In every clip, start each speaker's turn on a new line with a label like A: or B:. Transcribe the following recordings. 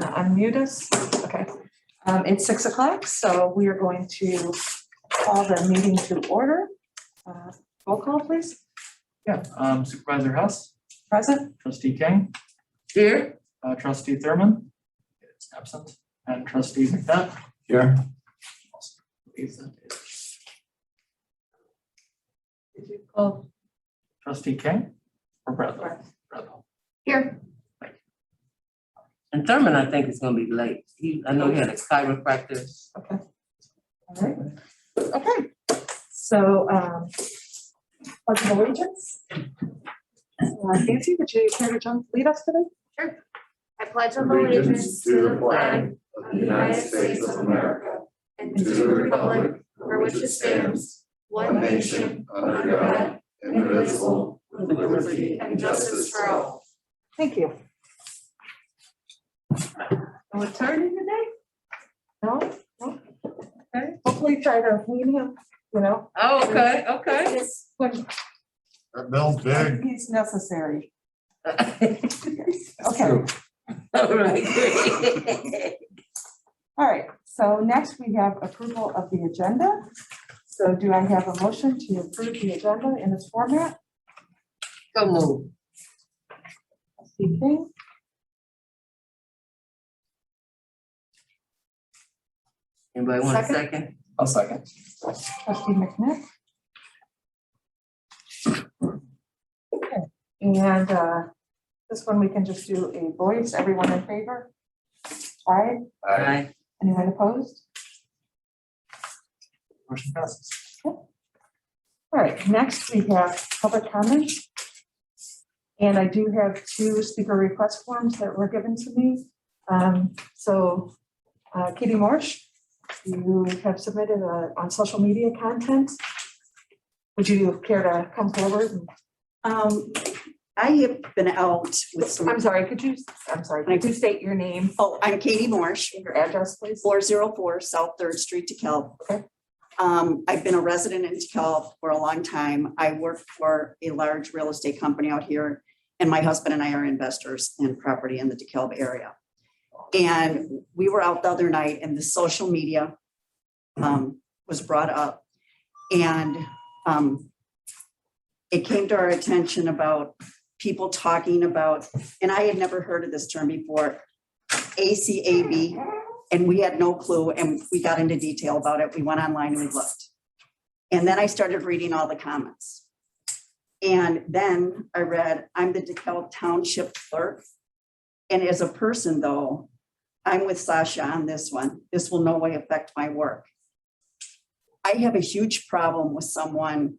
A: unmute us. Okay. It's 6 o'clock, so we are going to call the meeting to order. Roll call, please.
B: Yeah, Supervisor Hess,
A: Present.
B: Trustee King,
A: Here.
B: Trustee Thurman is absent, and Trustee McNutt.
C: Here.
A: Did you call?
B: Trustee King or Bradley? Bradley.
A: Here.
D: And Thurman, I think, is gonna be late. I know he had a chiropractor.
A: Okay. All right. Okay. So, pledge of allegiance. Nancy, would you care to lead us today?
E: Sure. I pledge allegiance to the flag of the United States of America and to the republic for which it stands, one nation, under God, indivisible, with liberty and justice for all.
A: Thank you. No attorney today? No? No? Okay, hopefully try to wean him, you know.
D: Oh, okay.
A: When
C: That bill's big.
A: he's necessary.
D: Okay.
A: Okay.
D: All right, great.
A: All right, so next we have approval of the agenda. So do I have a motion to approve the agenda in its format?
D: So move.
A: Trustee King,
D: Anybody want a
A: Second?
D: second?
B: I'll second.
A: trustee McNitt. Okay, and this one we can just do a voice. Everyone in favor? Aye.
D: Aye.
A: Anyone opposed?
B: Motion passes.
A: All right, next we have public comments. And I do have 2 speaker request forms that were given to me. Katie Marsh, you have submitted on social media content. Would you care to come forward?
F: I have been out with some.
A: Could you state your name,
F: Oh, I'm Katie Marsh,
A: your address, please?
F: 404 South 3rd Street, DeKalb.
A: Okay.
F: I've been a resident in DeKalb for a long time. I work for a large real estate company out here, and my husband and I are investors in property in the DeKalb area. And we were out the other night, and the social media was brought up, and it came to our attention about people talking about, and I had never heard of this term before, ACAB, and we had no clue, and we got into detail about it. We went online and we looked. And then I started reading all the comments. And then I read, I'm the DeKalb Township clerk. And as a person though, I'm with Sasha on this one. This will no way affect my work. I have a huge problem with someone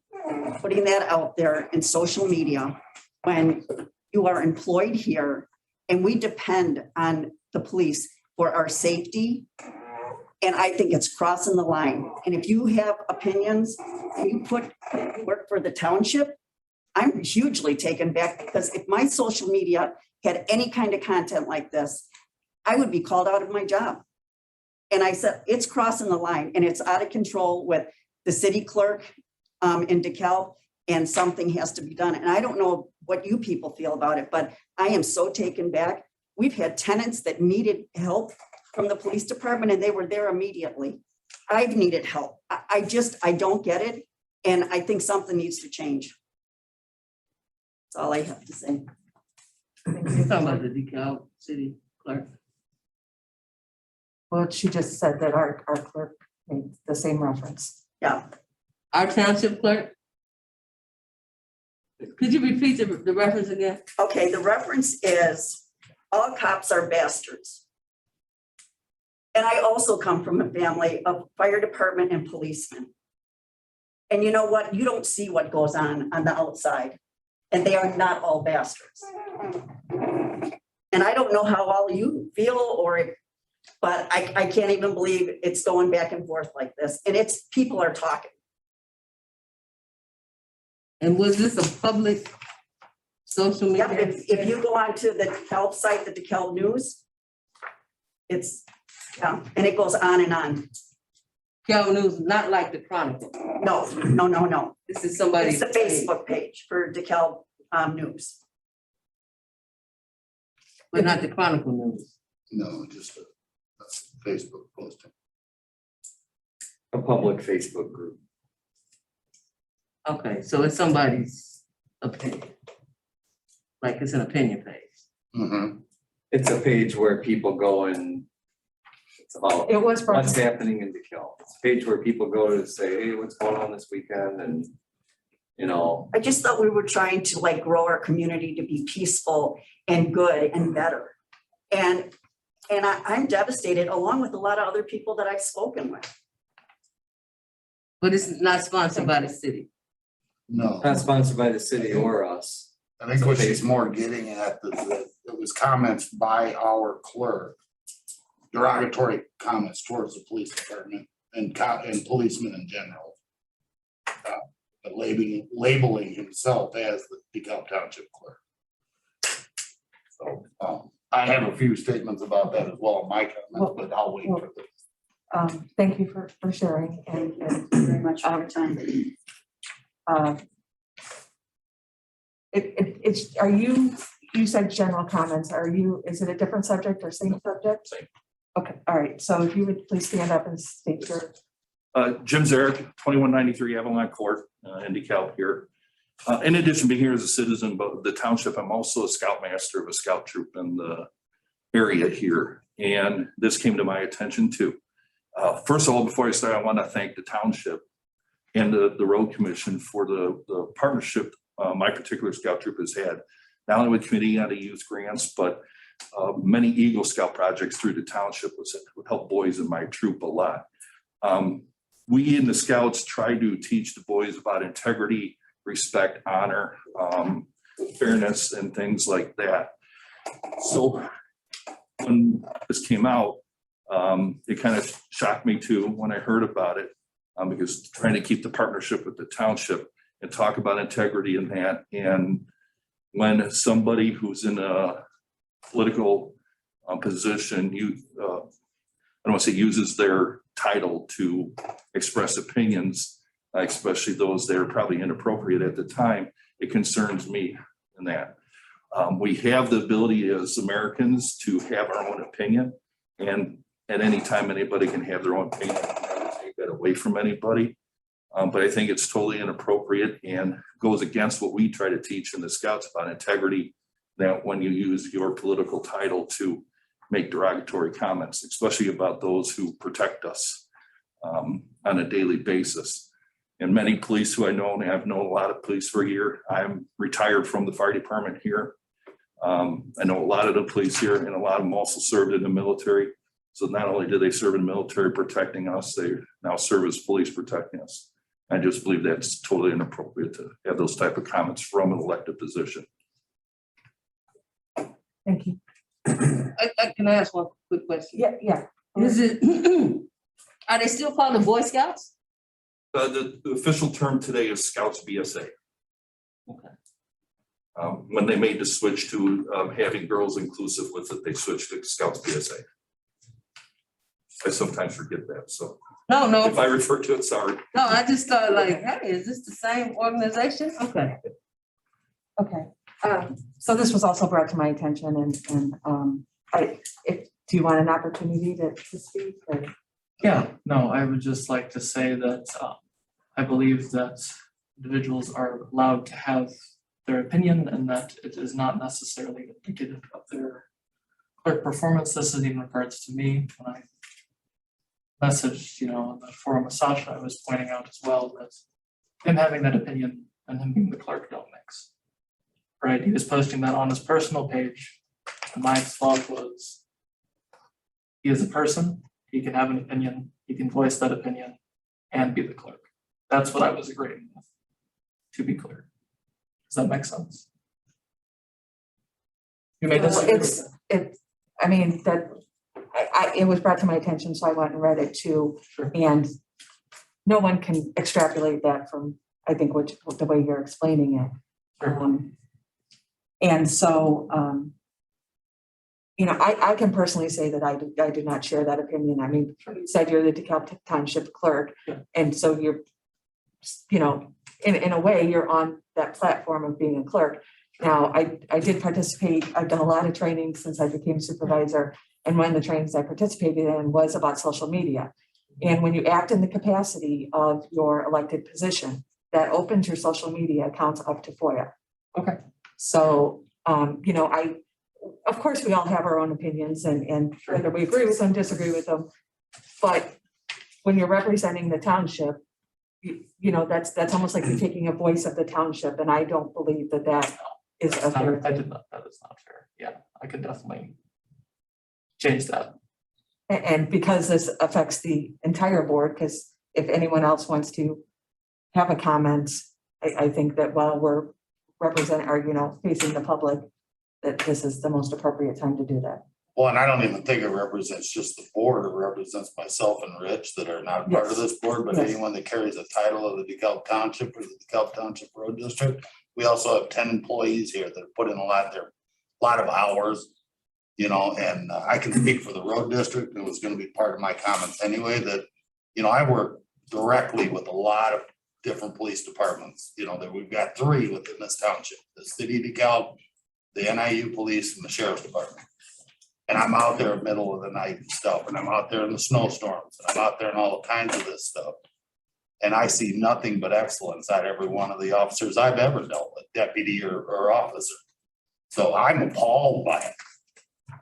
F: putting that out there in social media when you are employed here and we depend on the police for our safety. And I think it's crossing the line. And if you have opinions and you work for the township, I'm hugely taken back, because if my social media had any kind of content like this, I would be called out of my job. And I said, it's crossing the line and it's out of control with the city clerk in DeKalb, and something has to be done. And I don't know what you people feel about it, but I am so taken back. We've had tenants that needed help from the police department and they were there immediately. I've needed help. I don't get it. And I think something needs to change. That's all I have to say.
D: You're talking about the DeKalb city clerk.
A: Well, she just said that our clerk made the same reference.
F: Yeah.
D: Our township clerk? Could you repeat the reference again?
F: Okay, the reference is all cops are bastards. And I also come from a family of fire department and policemen. And you know what? You don't see what goes on the outside. And they are not all bastards. And I don't know how all you feel but I can't even believe it's going back and forth like this. And people are talking.
D: And was this a public social media?
F: Yep, if you go onto the DeKalb site, the DeKalb News, it's, yeah, and it goes on and on.
D: DeKalb News, not like the Chronicle.
F: No.
D: This is somebody's.
F: It's a Facebook page for DeKalb News.
D: But not the Chronicle News.
C: No, just a Facebook posting.
G: A public Facebook group.
D: Okay, so it's somebody's opinion. Like it's an opinion page.
C: Mhm.
G: It's a page where people go and it's about
A: It was brought
G: what's happening in DeKalb. It's a page where people go to say, hey, what's going on this weekend? And, you know,
F: I just thought we were trying to like grow our community to be peaceful and good and better. And I'm devastated along with a lot of other people that I've spoken with.
D: But it's not sponsored by the city.
C: No,
G: not sponsored by the city or us.
C: I think what she's more getting at is that it was comments by our clerk, derogatory comments towards the police department and policemen in general. But labeling himself as the DeKalb Township clerk. So, I have a few statements about that as well, in my comments, but I'll wait for this.
A: Thank you for sharing and
F: Very much for your time.
A: are you said general comments, is it a different subject or same subject?
B: Same.
A: Okay, all right, so if you would please stand up and state your,
H: Jim Zarek, 2193 Avalon Court, in DeKalb here. In addition to being here as a citizen of the township, I'm also a scoutmaster of a scout troop in the area here. And this came to my attention too. First of all, before I start, I want to thank the township and the road commission for the partnership my particular scout troop has had, not only with Committee on the Youth Grants, but many Eagle Scout projects through the township would help boys in my troop a lot. We in the Scouts try to teach the boys about integrity, respect, honor, fairness, and things like that. So when this came out, it kind of shocked me too when I heard about it, because trying to keep the partnership with the township and talk about integrity in that. And when somebody who's in a political position, I don't want to say uses their title to express opinions, especially those that are probably inappropriate at the time, it concerns me in that. We have the ability as Americans to have our own opinion, and at any time anybody can have their own opinion. I never take that away from anybody. But I think it's totally inappropriate and goes against what we try to teach in the Scouts about integrity, that when you use your political title to make derogatory comments, especially about those who protect us on a daily basis. And many police who I know, and I've known a lot of police for a year, I'm retired from the fire department here. I know a lot of the police here, and a lot of them also served in the military. So not only do they serve in the military protecting us, they now serve as police protecting us. I just believe that's totally inappropriate to have those type of comments from an elected position.
A: thank you.
D: I can ask one quick question.
A: Yeah.
D: Is it, are they still called the Boy Scouts?
H: The official term today is Scouts BSA.
D: Okay.
H: When they made the switch to having girls inclusive with it, they switched to Scouts BSA. I sometimes forget that, so
D: No,
H: if I refer to it, sorry.
D: no, I just thought like, hey, is this the same organization? Okay.
A: Okay, so this was also brought to my attention do you want an opportunity to speak or?
B: Yeah, no, I would just like to say that I believe that individuals are allowed to have their opinion and that it is not necessarily indicative of their clerk performance. This is in regards to me. When I messaged, on the forum with Sasha, I was pointing out as well that him having that opinion and him being the clerk don't mix. Right, he was posting that on his personal page. And my thought was, he is a person, he can have an opinion, he can voice that opinion and be the clerk. That's what I was agreeing with, to be clear. Does that make sense? You may disagree with that.
A: It was brought to my attention, so I went and read it too.
B: Sure.
A: And no one can extrapolate that from, I think, the way you're explaining it.
B: Sure.
A: And so, I can personally say that I do not share that opinion. I mean, you said you're the DeKalb Township clerk.
B: Yeah.
A: And so you're, in a way, you're on that platform of being a clerk. Now, I did participate. I've done a lot of training since I became supervisor. and one of the trainings I participated in was about social media. And when you act in the capacity of your elected position, that opens your social media accounts up to FOIA.
B: Okay.
A: So, you know, of course, we all have our own opinions and whether we agree with them, disagree with them. But when you're representing the township, you know, that's almost like you're taking a voice of the township. And I don't believe that is a fair
B: I
A: thing.
B: did not, that is not fair. Yeah, I could definitely change that.
A: And because this affects the entire board, because if anyone else wants to have a comment, I think that while we're representing, or, you know, facing the public, that this is the most appropriate time to do that.
C: Well, and I don't even think it represents just the board, it represents myself and Rich that are not part of
A: Yes.
C: this board, but
A: Yes.
C: anyone that carries a title of the DeKalb Township or the DeKalb Township Road District. We also have 10 employees here that put in a lot of hours, you know, and I can speak for the road district. It was gonna be part of my comments anyway, that, you know, I work directly with a lot of different police departments, you know, that we've got 3 within this township, the city of DeKalb, the NIU police and the sheriff's department. And I'm out there in the middle of the night and stuff, and I'm out there in the snowstorms, and I'm out there in all kinds of this stuff. And I see nothing but excellence out of every one of the officers I've ever dealt with, deputy or officer. So I'm appalled by it.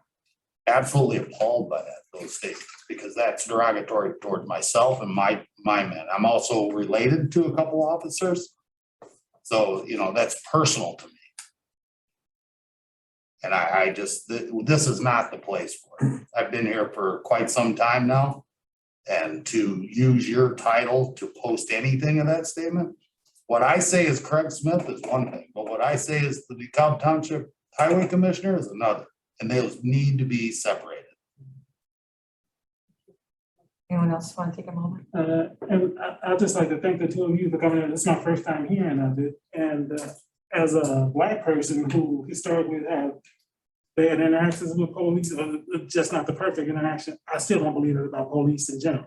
C: Absolutely appalled by that, those statements, because that's derogatory towards myself and my men. I'm also related to a couple officers. So, you know, that's personal to me. And I just, this is not the place for it. I've been here for quite some time now. And to use your title to post anything in that statement, what I say is Craig Smith is one thing, but what I say is the DeKalb Township Highway Commissioner is another, and those need to be separated.
A: Anyone else want to take a moment?
I: And I'd just like to thank the 2 of you for coming in. It's my first time hearing of it. And as a Black person who historically have bad interactions with police, just not the perfect interaction, I still don't believe it about police in general.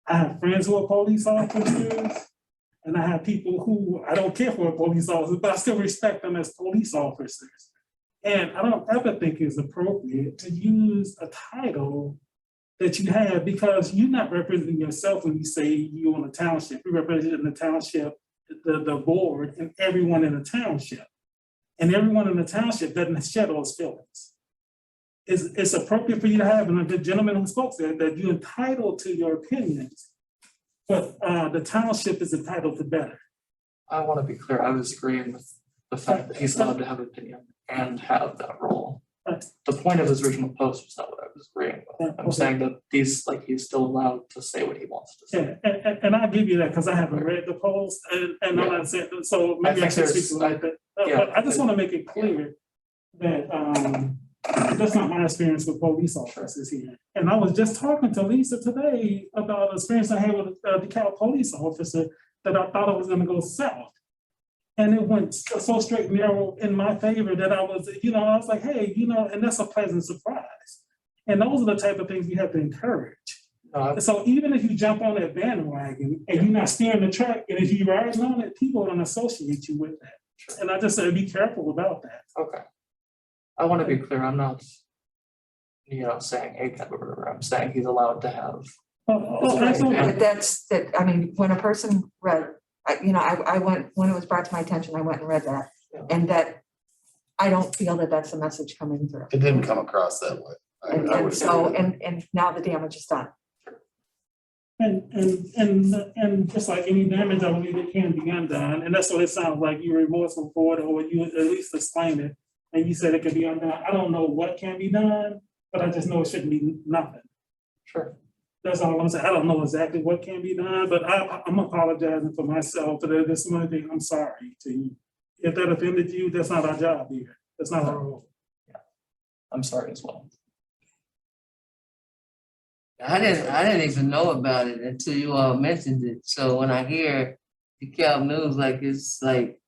I: I have friends who are police officers, and I have people who I don't care for police officers, but I still respect them as police officers. And I don't ever think it's appropriate to use a title that you have, because you're not representing yourself when you say you own a township. You're representing the township, the board, and everyone in the township. And everyone in the township doesn't share those feelings. It's appropriate for you to have, and the gentleman who spoke said that you're entitled to your opinions, but the township is entitled to better.
B: I want to be clear, I was agreeing with the fact that he's allowed to have an opinion and have that role. The point of his original post was not what I was agreeing with. I'm saying that he's still allowed to say what he wants to say.
I: And I'll give you that because I haven't read the post, and I'm not saying, so maybe I
B: think
I: should speak
B: there's-
I: to it like that.
B: yeah,
I: But I just want to make it clear that that's not my experience with police officers here. And I was just talking to Lisa today about an experience I had with a DeKalb police officer that I thought it was gonna go south. And it went so straight and narrow in my favor that I was like, hey, and that's a pleasant surprise. And those are the type of things you have to encourage. So even if you jump on that bandwagon and you're not steering the truck, and if you're riding on it, people are gonna associate you with that. And I just say, be careful about that.
B: Okay. I want to be clear, I'm not, saying ACAB or whatever, I'm saying he's allowed to have.
A: But I mean, when a person read, I went, when it was brought to my attention, I went and read that.
B: Yeah.
A: And that, I don't feel that that's the message coming through.
C: It didn't come across that way. I would
A: So,
C: agree with that.
A: and now the damage is done.
I: And just like any damage, I believe it can be undone. And that's what it sounds like. You're remorseful for it, or you at least explain it. And you said it could be undone. I don't know what can be done, but I just know it shouldn't be nothing.
B: Sure.
I: That's all I'm saying. I don't know exactly what can be done, but I'm apologizing for myself. But there's one thing, I'm sorry to you. If that offended you, that's not our job here. That's not our role.
B: I'm sorry as well.
D: I didn't even know about it until you all mentioned it. So when I hear DeKalb news, like it's like,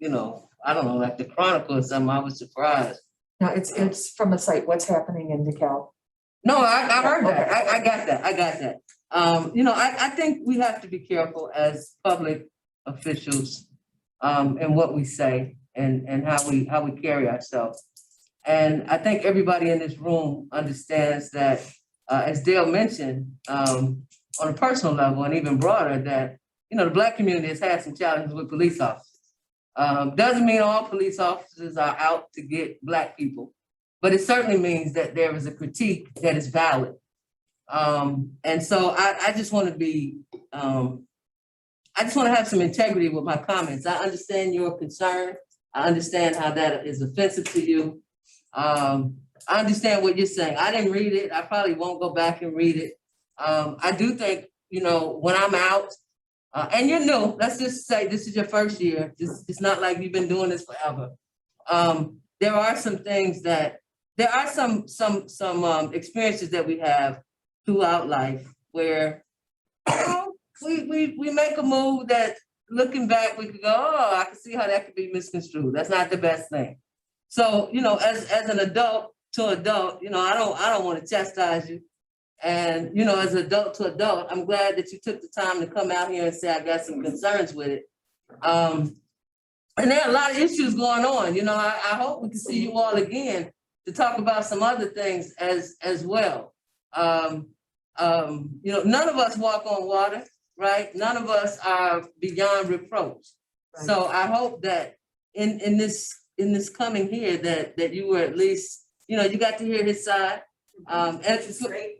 D: I don't know, like the Chronicle or something, I was surprised.
A: No, it's from a site, what's happening in DeKalb.
D: No, I heard that. I got that. I think we have to be careful as public officials in what we say and how we carry ourselves. And I think everybody in this room understands that, as Dale mentioned, on a personal level and even broader, that, you know, the Black community has had some challenges with police officers. Doesn't mean all police officers are out to get Black people, but it certainly means that there is a critique that is valid. And so I just want to be, I just want to have some integrity with my comments. I understand your concern. I understand how that is offensive to you. I understand what you're saying. I didn't read it. I probably won't go back and read it. I do think, you know, when I'm out, and you're new, let's just say this is your first year. It's not like you've been doing this forever. There are some things that, there are some experiences that we have throughout life where, you know, we make a move that looking back, we could go, oh, I can see how that could be misconstrued. That's not the best thing. So, you know, as an adult to adult, you know, I don't want to chastise you. And, you know, as adult to adult, I'm glad that you took the time to come out here and say, I got some concerns with it. And there are a lot of issues going on. You know, I hope we can see you all again to talk about some other things as well. You know, none of us walk on water, right? None of us are beyond reproach. Right. So I hope that in this coming here that you were at least, you know, you got to hear his side. And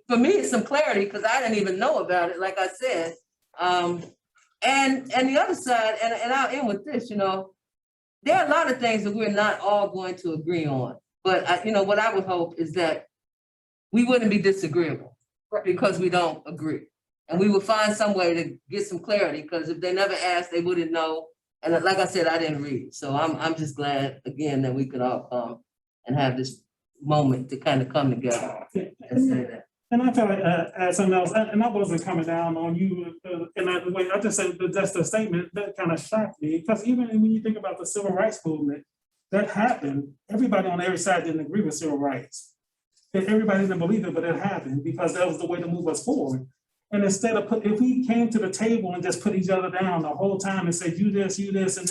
D: for me, it's some clarity because I didn't even know about it, like I said. And the other side, and I'll end with this, you know, there are a lot of things that we're not all going to agree on. But, you know, what I would hope is that we wouldn't be disagreeable because we don't agree. And we would find some way to get some clarity because if they never asked, they wouldn't know. And like I said, I didn't read. So I'm just glad, again, that we could all come and have this moment to kind of come together and say that.
I: And I feel like, add something else, and I wasn't coming down on you in that way. I just said that that's the statement that kind of shocked me, because even when you think about the civil rights movement, that happened. Everybody on every side didn't agree with civil rights. Everybody didn't believe it, but it happened because that was the way to move us forward. And instead of if we came to the table and just put each other down the whole time and said, you this, and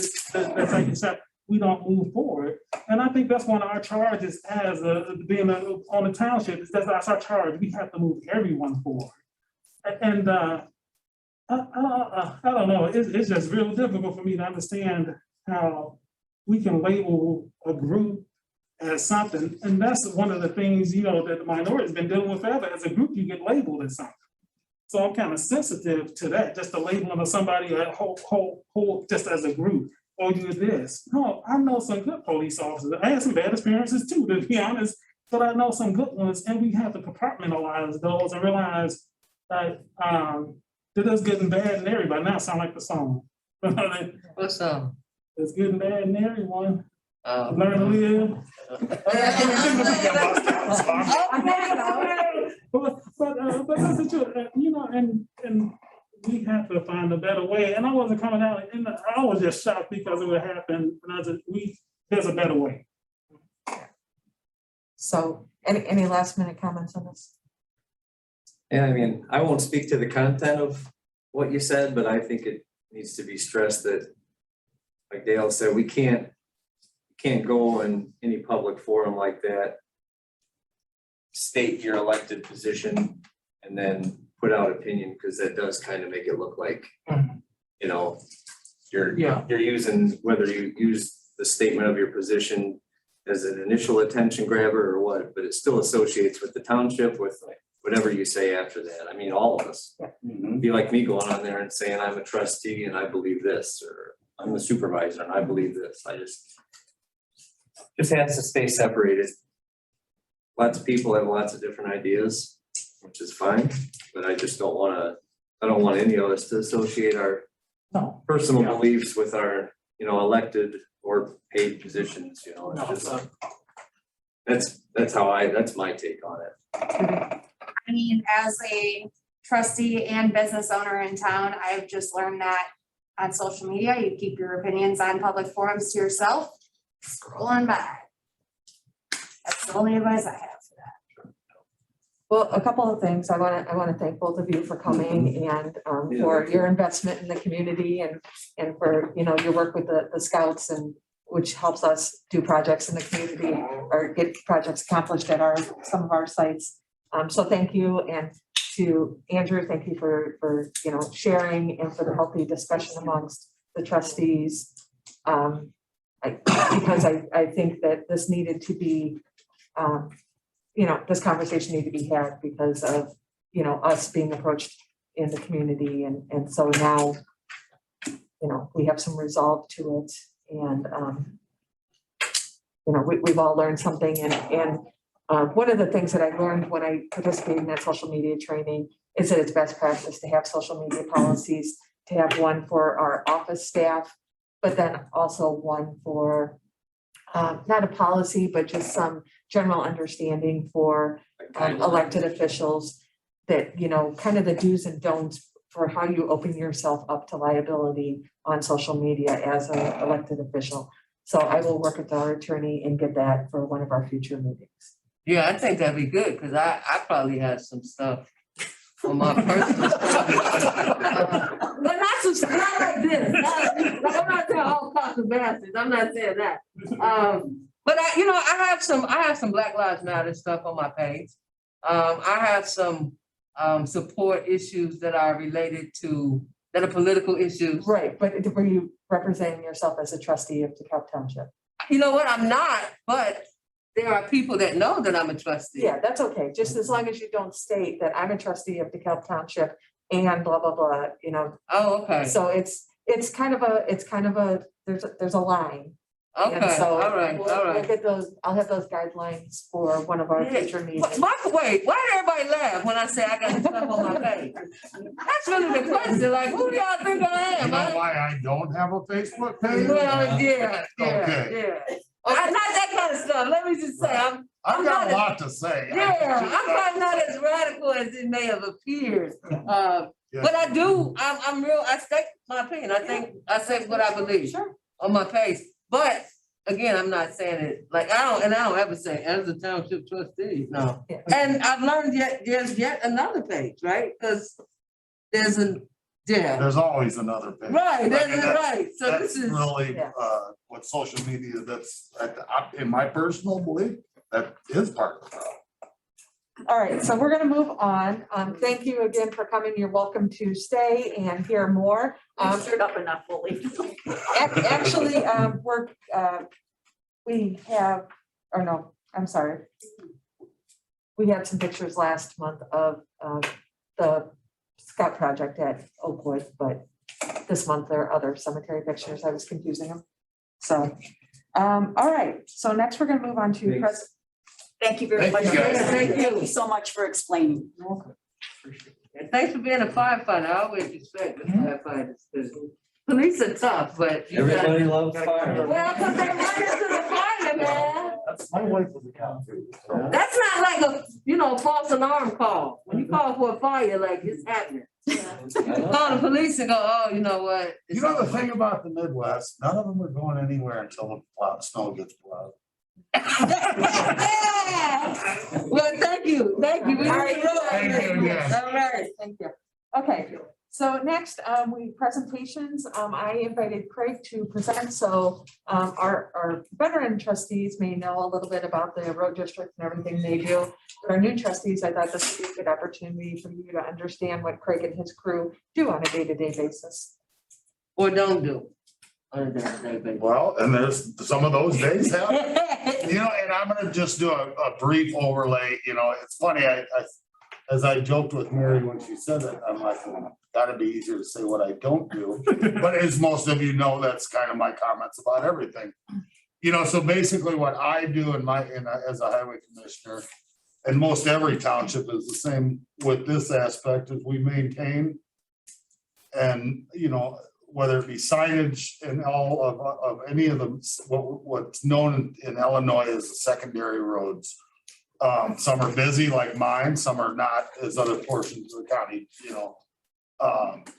I: that's like you said, we don't move forward. And I think that's one of our charges as being on the township, is that's our charge. We have to move everyone forward. And I don't know, it's just real difficult for me to understand how we can label a group as something. And that's one of the things, you know, that the minority has been dealing with forever. As a group, you get labeled as something. So I'm kind of sensitive to that, just the labeling of somebody whole just as a group. Or you this. No, I know some good police officers. I had some bad experiences too, to be honest, but I know some good ones, and we have to compartmentalize those and realize that it is good and bad in everybody. Now sound like the song.
D: What song?
I: It's good and bad in everyone. Learn to live. But that's the truth, you know, and we have to find a better way. And I wasn't coming out, and I was just shocked because it would happen. And I just, there's a better way.
A: So any last minute comments on this?
G: Yeah, I mean, I won't speak to the content of what you said, but I think it needs to be stressed that, like Dale said, we can't go in any public forum like that, state your elected position, and then put out opinion, because that does kind of make it look like, you know, you're using, whether you use the statement of your position as an initial attention grabber or what, but it still associates with the township, with whatever you say after that. I mean, all of us. Be like me going on there and saying I'm a trustee and I believe this, or I'm a supervisor and I believe this. I just has to stay separated. Lots of people have lots of different ideas, which is fine, but I just don't want any of us to associate our personal beliefs with our, you know, elected or paid positions, you know. It's just, that's my take on it.
E: I mean, as a trustee and business owner in town, I've just learned that on social media, you keep your opinions on public forums to yourself, scrolling by. That's the only advice I have for that.
A: Well, a couple of things. I want to thank both of you for coming and for your investment in the community and for, you know, your work with the scouts and which helps us do projects in the community or get projects accomplished at some of our sites. So thank you. And to Andrew, thank you for, sharing and for the healthy discussion amongst the trustees. Because I think that this needed to be, this conversation needed to be had because of, us being approached in the community. And so now, we have some resolve to it. And, we've all learned something. And one of the things that I learned when I participated in that social media training is that it's best practice to have social media policies, to have one for our office staff, but then also one for not a policy, but just some general understanding for elected officials that, kind of the do's and don'ts for how you open yourself up to liability on social media as an elected official. So I will work with our attorney and get that for one of our future meetings.
D: Yeah, I think that'd be good, because I probably have some stuff on my personal stuff. But not like this. I'm not saying all kinds of bastards. I'm not saying that. But I have some Black Lives Matter stuff on my page. I have some support issues that are related to, that are political issues.
A: Right, but were you representing yourself as a trustee of DeKalb Township?
D: You know what, I'm not, but there are people that know that I'm a trustee.
A: Yeah, that's okay, just as long as you don't state that I'm a trustee of DeKalb Township and blah, blah, blah,
D: Oh, okay.
A: So it's kind of a, there's a line. And
D: Okay,
A: so
D: all right,
A: we'll
D: all right.
A: get those, I'll have those guidelines for one of our
D: Yeah.
A: future meetings.
D: Wait, why did everybody laugh when I say I got stuff on my page? That's really the question, like, who do y'all think I
C: You
D: am?
C: know why I don't have a Facebook page?
D: Well, yeah.
C: Okay.
D: Not that kind of stuff, let me just say,
C: I've got
D: not
C: a lot to say.
D: I'm probably not as radical as it may have appeared. But I do, I state my opinion, I say what I believe
A: Sure.
D: on my page. But again, I'm not saying it, like, I don't ever say as a township trustee, no.
A: Yeah.
D: And I've learned there's yet another page, right? Because there's
C: There's always another page.
D: right,
C: that's-
D: right, so
C: That's
D: this is.
C: really,
A: Yeah.
C: what social media, in my personal belief, that is part of the problem.
A: All right, so we're gonna move on. Thank you again for coming. You're welcome to stay and hear more.
F: Stirred up enough, we'll leave.
A: Actually, we have, or no, I'm sorry. We had some pictures last month of the Scout project at Oakwood, but this month there are other cemetery pictures. I was confusing them. So, all right, so next we're gonna move on to
G: Thanks.
F: Thank you very
C: Thank
F: much.
C: you, guys.
D: Thank you.
F: So much for explaining.
D: And thanks for being a firefighter, I always respect the firefighters, because police are tough, but. you gotta-
G: Everybody loves fire.
D: Well, because they run into the fire, man.
C: My wife was a cop too.
D: That's not like a, false alarm call. When you call for a fire, like it's happening. Call the police and go, oh, you know what?
C: You know the thing about the Midwest, none of them are going anywhere until the snow gets plowed.
D: Well, thank you. We
A: All right.
C: Thank you again.
D: All right.
A: Thank you. Okay, so next, presentations, I invited Craig to present, so our veteran trustees may know a little bit about the road district and everything they do. For our new trustees, I thought this would be a good opportunity for you to understand what Craig and his crew do on a day-to-day basis.
D: Or don't do. On a day-to-day basis.
C: Well, and there's some of those days happen. And I'm gonna just do a brief overlay, it's funny, as I joked with Mary when she said it, I'm like, gotta be easier to say what I don't do. But as most of you know, that's kind of my comments about everything. So basically what I do as a highway commissioner, and most every township is the same with this aspect, is we maintain and, whether it be signage and all of any of them, what's known in Illinois as the secondary roads. Some are busy like mine, some are not as other portions of the county,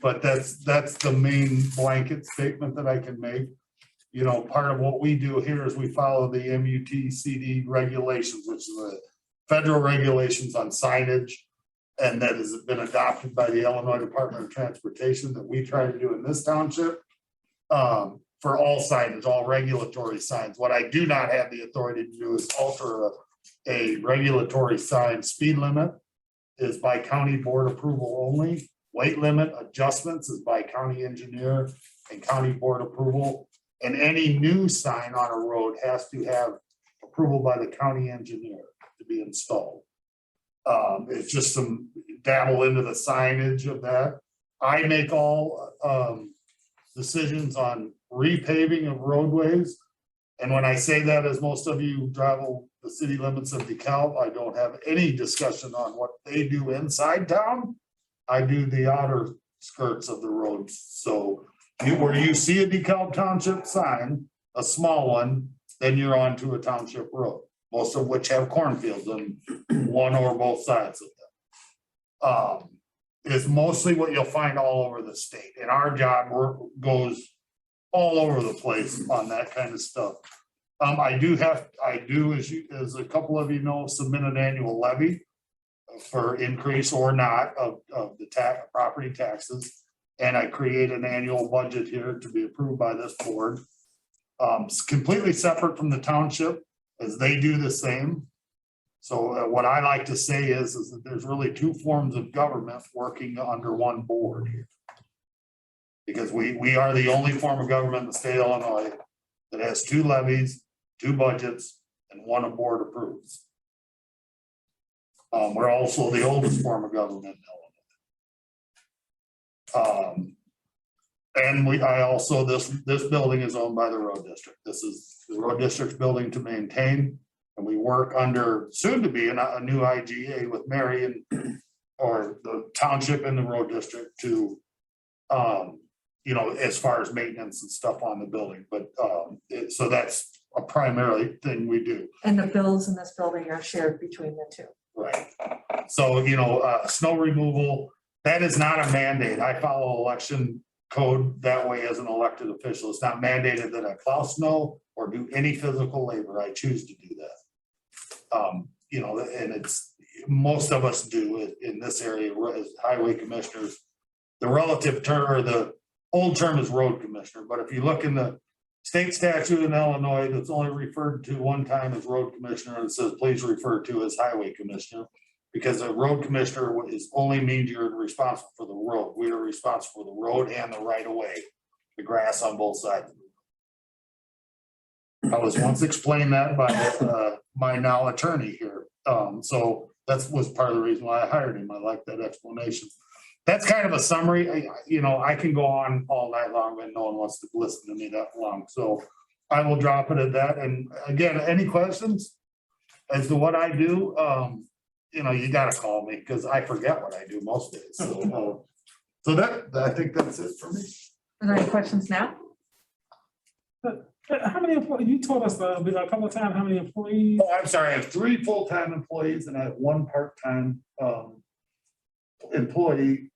C: but that's the main blanket statement that I can make. Part of what we do here is we follow the MUTCD regulations, which is the federal regulations on signage. And that has been adopted by the Illinois Department of Transportation that we try to do in this township. For for all signage, all regulatory signs. What I do not have the authority to do is alter a regulatory sign. Speed limit is by county board approval only. Weight limit adjustments is by county engineer and county board approval. And any new sign on a road has to have approval by the county engineer to be installed. It's just some dabble into the signage of that. I make all decisions on repaving of roadways. And when I say that, as most of you travel the city limits of DeKalb, I don't have any discussion on what they do inside town. I do the outer skirts of the roads. So where you see a DeKalb Township sign, a small one, then you're onto a township road, most of which have cornfields on one or both sides of them. Is mostly what you'll find all over the state. And our job work goes all over the place on that kind of stuff. I do, as a couple of you know, submit an annual levy for increase or not of the property taxes. And I create an annual budget here to be approved by this board. It's completely separate from the township, as they do the same. So what I like to say is that there's really two forms of government working under one board here. Because we are the only form of government in the state of Illinois that has two levies, two budgets, and one a board approves. We're also the oldest form of government in Illinois. And this building is owned by the road district. This is the road district's building to maintain. And we work under soon to be a new IGA with Mary and or the township and the road district to as far as maintenance and stuff on the building, but so that's a primarily thing we do.
A: And the bills in this building are shared between the two.
C: Right. So, snow removal, that is not a mandate. I follow election code that way as an elected official. It's not mandated that I plow snow or do any physical labor. I choose to do that. And it's, most of us do it in this area as highway commissioners. The relative term or the old term is road commissioner, but if you look in the state statute in Illinois, that's only referred to one time as road commissioner, and it says please refer to as highway commissioner, because a road commissioner only means you're responsible for the road. We are responsible for the road and the right of way, the grass on both sides. I was once explained that by my now attorney here. So that was part of the reason why I hired him. I like that explanation. That's kind of a summary. I can go on all night long, but no one wants to listen to me that long. So I will drop it at that. And again, any questions as to what I do? You gotta call me because I forget what I do most days. So, I think that's it for me.
A: Are there any questions now?
I: How many employees, you told us a couple of times how many employees?
C: Oh, I'm sorry. I have 3 full-time employees and I have 1 part-time employee,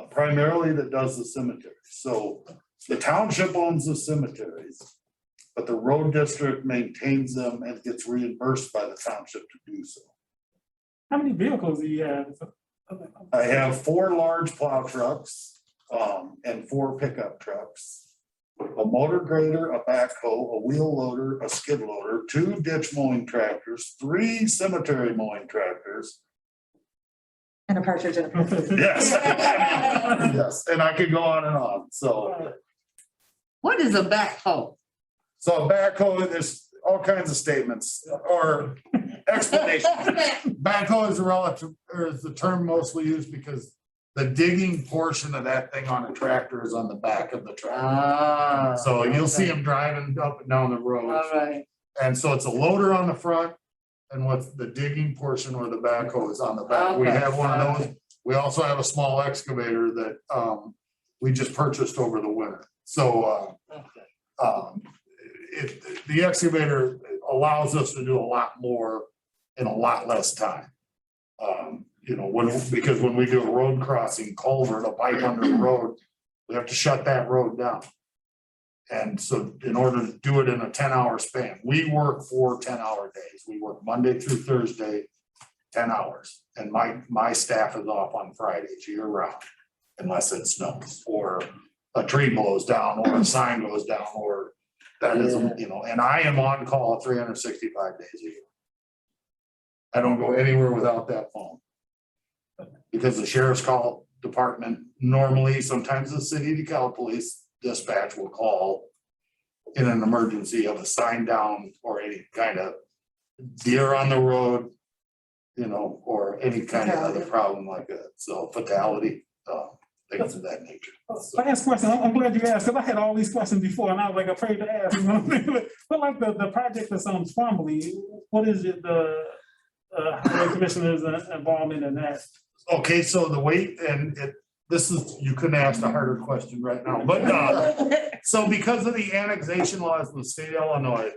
C: primarily that does the cemetery. So the township owns the cemeteries, but the road district maintains them and gets reimbursed by the township to do so.
I: How many vehicles do you have?
C: I have 4 large plow trucks and 4 pickup trucks, a motor grader, a backhoe, a wheel loader, a skid loader, 2 ditch mowing tractors, 3 cemetery mowing tractors.
A: And a partridge in a pear.
C: Yes. Yes, and I could go on and on. So
D: What is a backhoe?
C: a backhoe, there's all kinds of statements or explanations. Backhoe is relative, or is the term mostly used because the digging portion of that thing on a tractor is on the back of the tractor. So you'll see them driving up and down the road.
D: All right.
C: And so it's a loader on the front and what's the digging portion where the backhoe is on the back. We
D: Okay.
C: have one of those. We also have a small excavator that we just purchased over the winter. So the excavator allows us to do a lot more in a lot less time. Because when we do a road crossing culvert, a pipe under the road, we have to shut that road down. And so in order to do it in a 10-hour span, we work 4 10-hour days. We work Monday through Thursday, 10 hours. And my staff is off on Fridays year round, unless it snows or a tree blows down or a sign goes down or That is,
D: Yeah.
C: you know, and I am on call 365 days a year. I don't go anywhere without that phone. Because the sheriff's call department, normally, sometimes the city of DeKalb police dispatch will call in an emergency of a sign down or any kind of deer on the road, you know, or any kind of other problem like that. So fatality, things of that nature.
I: Last question, I'm glad you asked, because I had all these questions before and I was like afraid to ask. You know what I mean? But like the project that's on Twombly, what is it, the highway commissioner's involvement in that?
C: Okay, so the weight and this is, you couldn't ask a harder question right now, but so because of the annexation laws in the state of Illinois,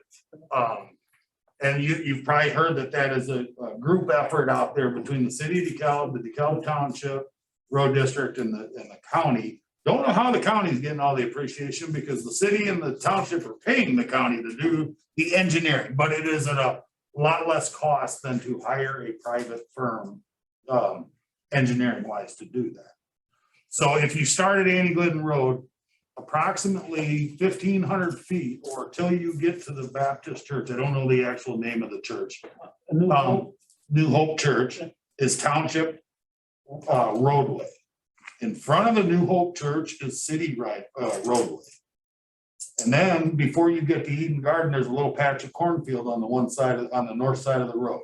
C: and you've probably heard that is a group effort out there between the city of DeKalb, the DeKalb Township Road District and the county. Don't know how the county's getting all the appreciation because the city and the township are paying the county to do the engineering, but it is at a lot less cost than to hire a private firm, engineering wise to do that. So if you start at Annie Glidden Road, approximately 1,500 feet or till you get to the Baptist church, I don't know the actual name of the church. New Hope Church is township roadway. In front of the New Hope Church is city roadway. And then before you get to Eden Garden, there's a little patch of cornfield on the on the north side of the road.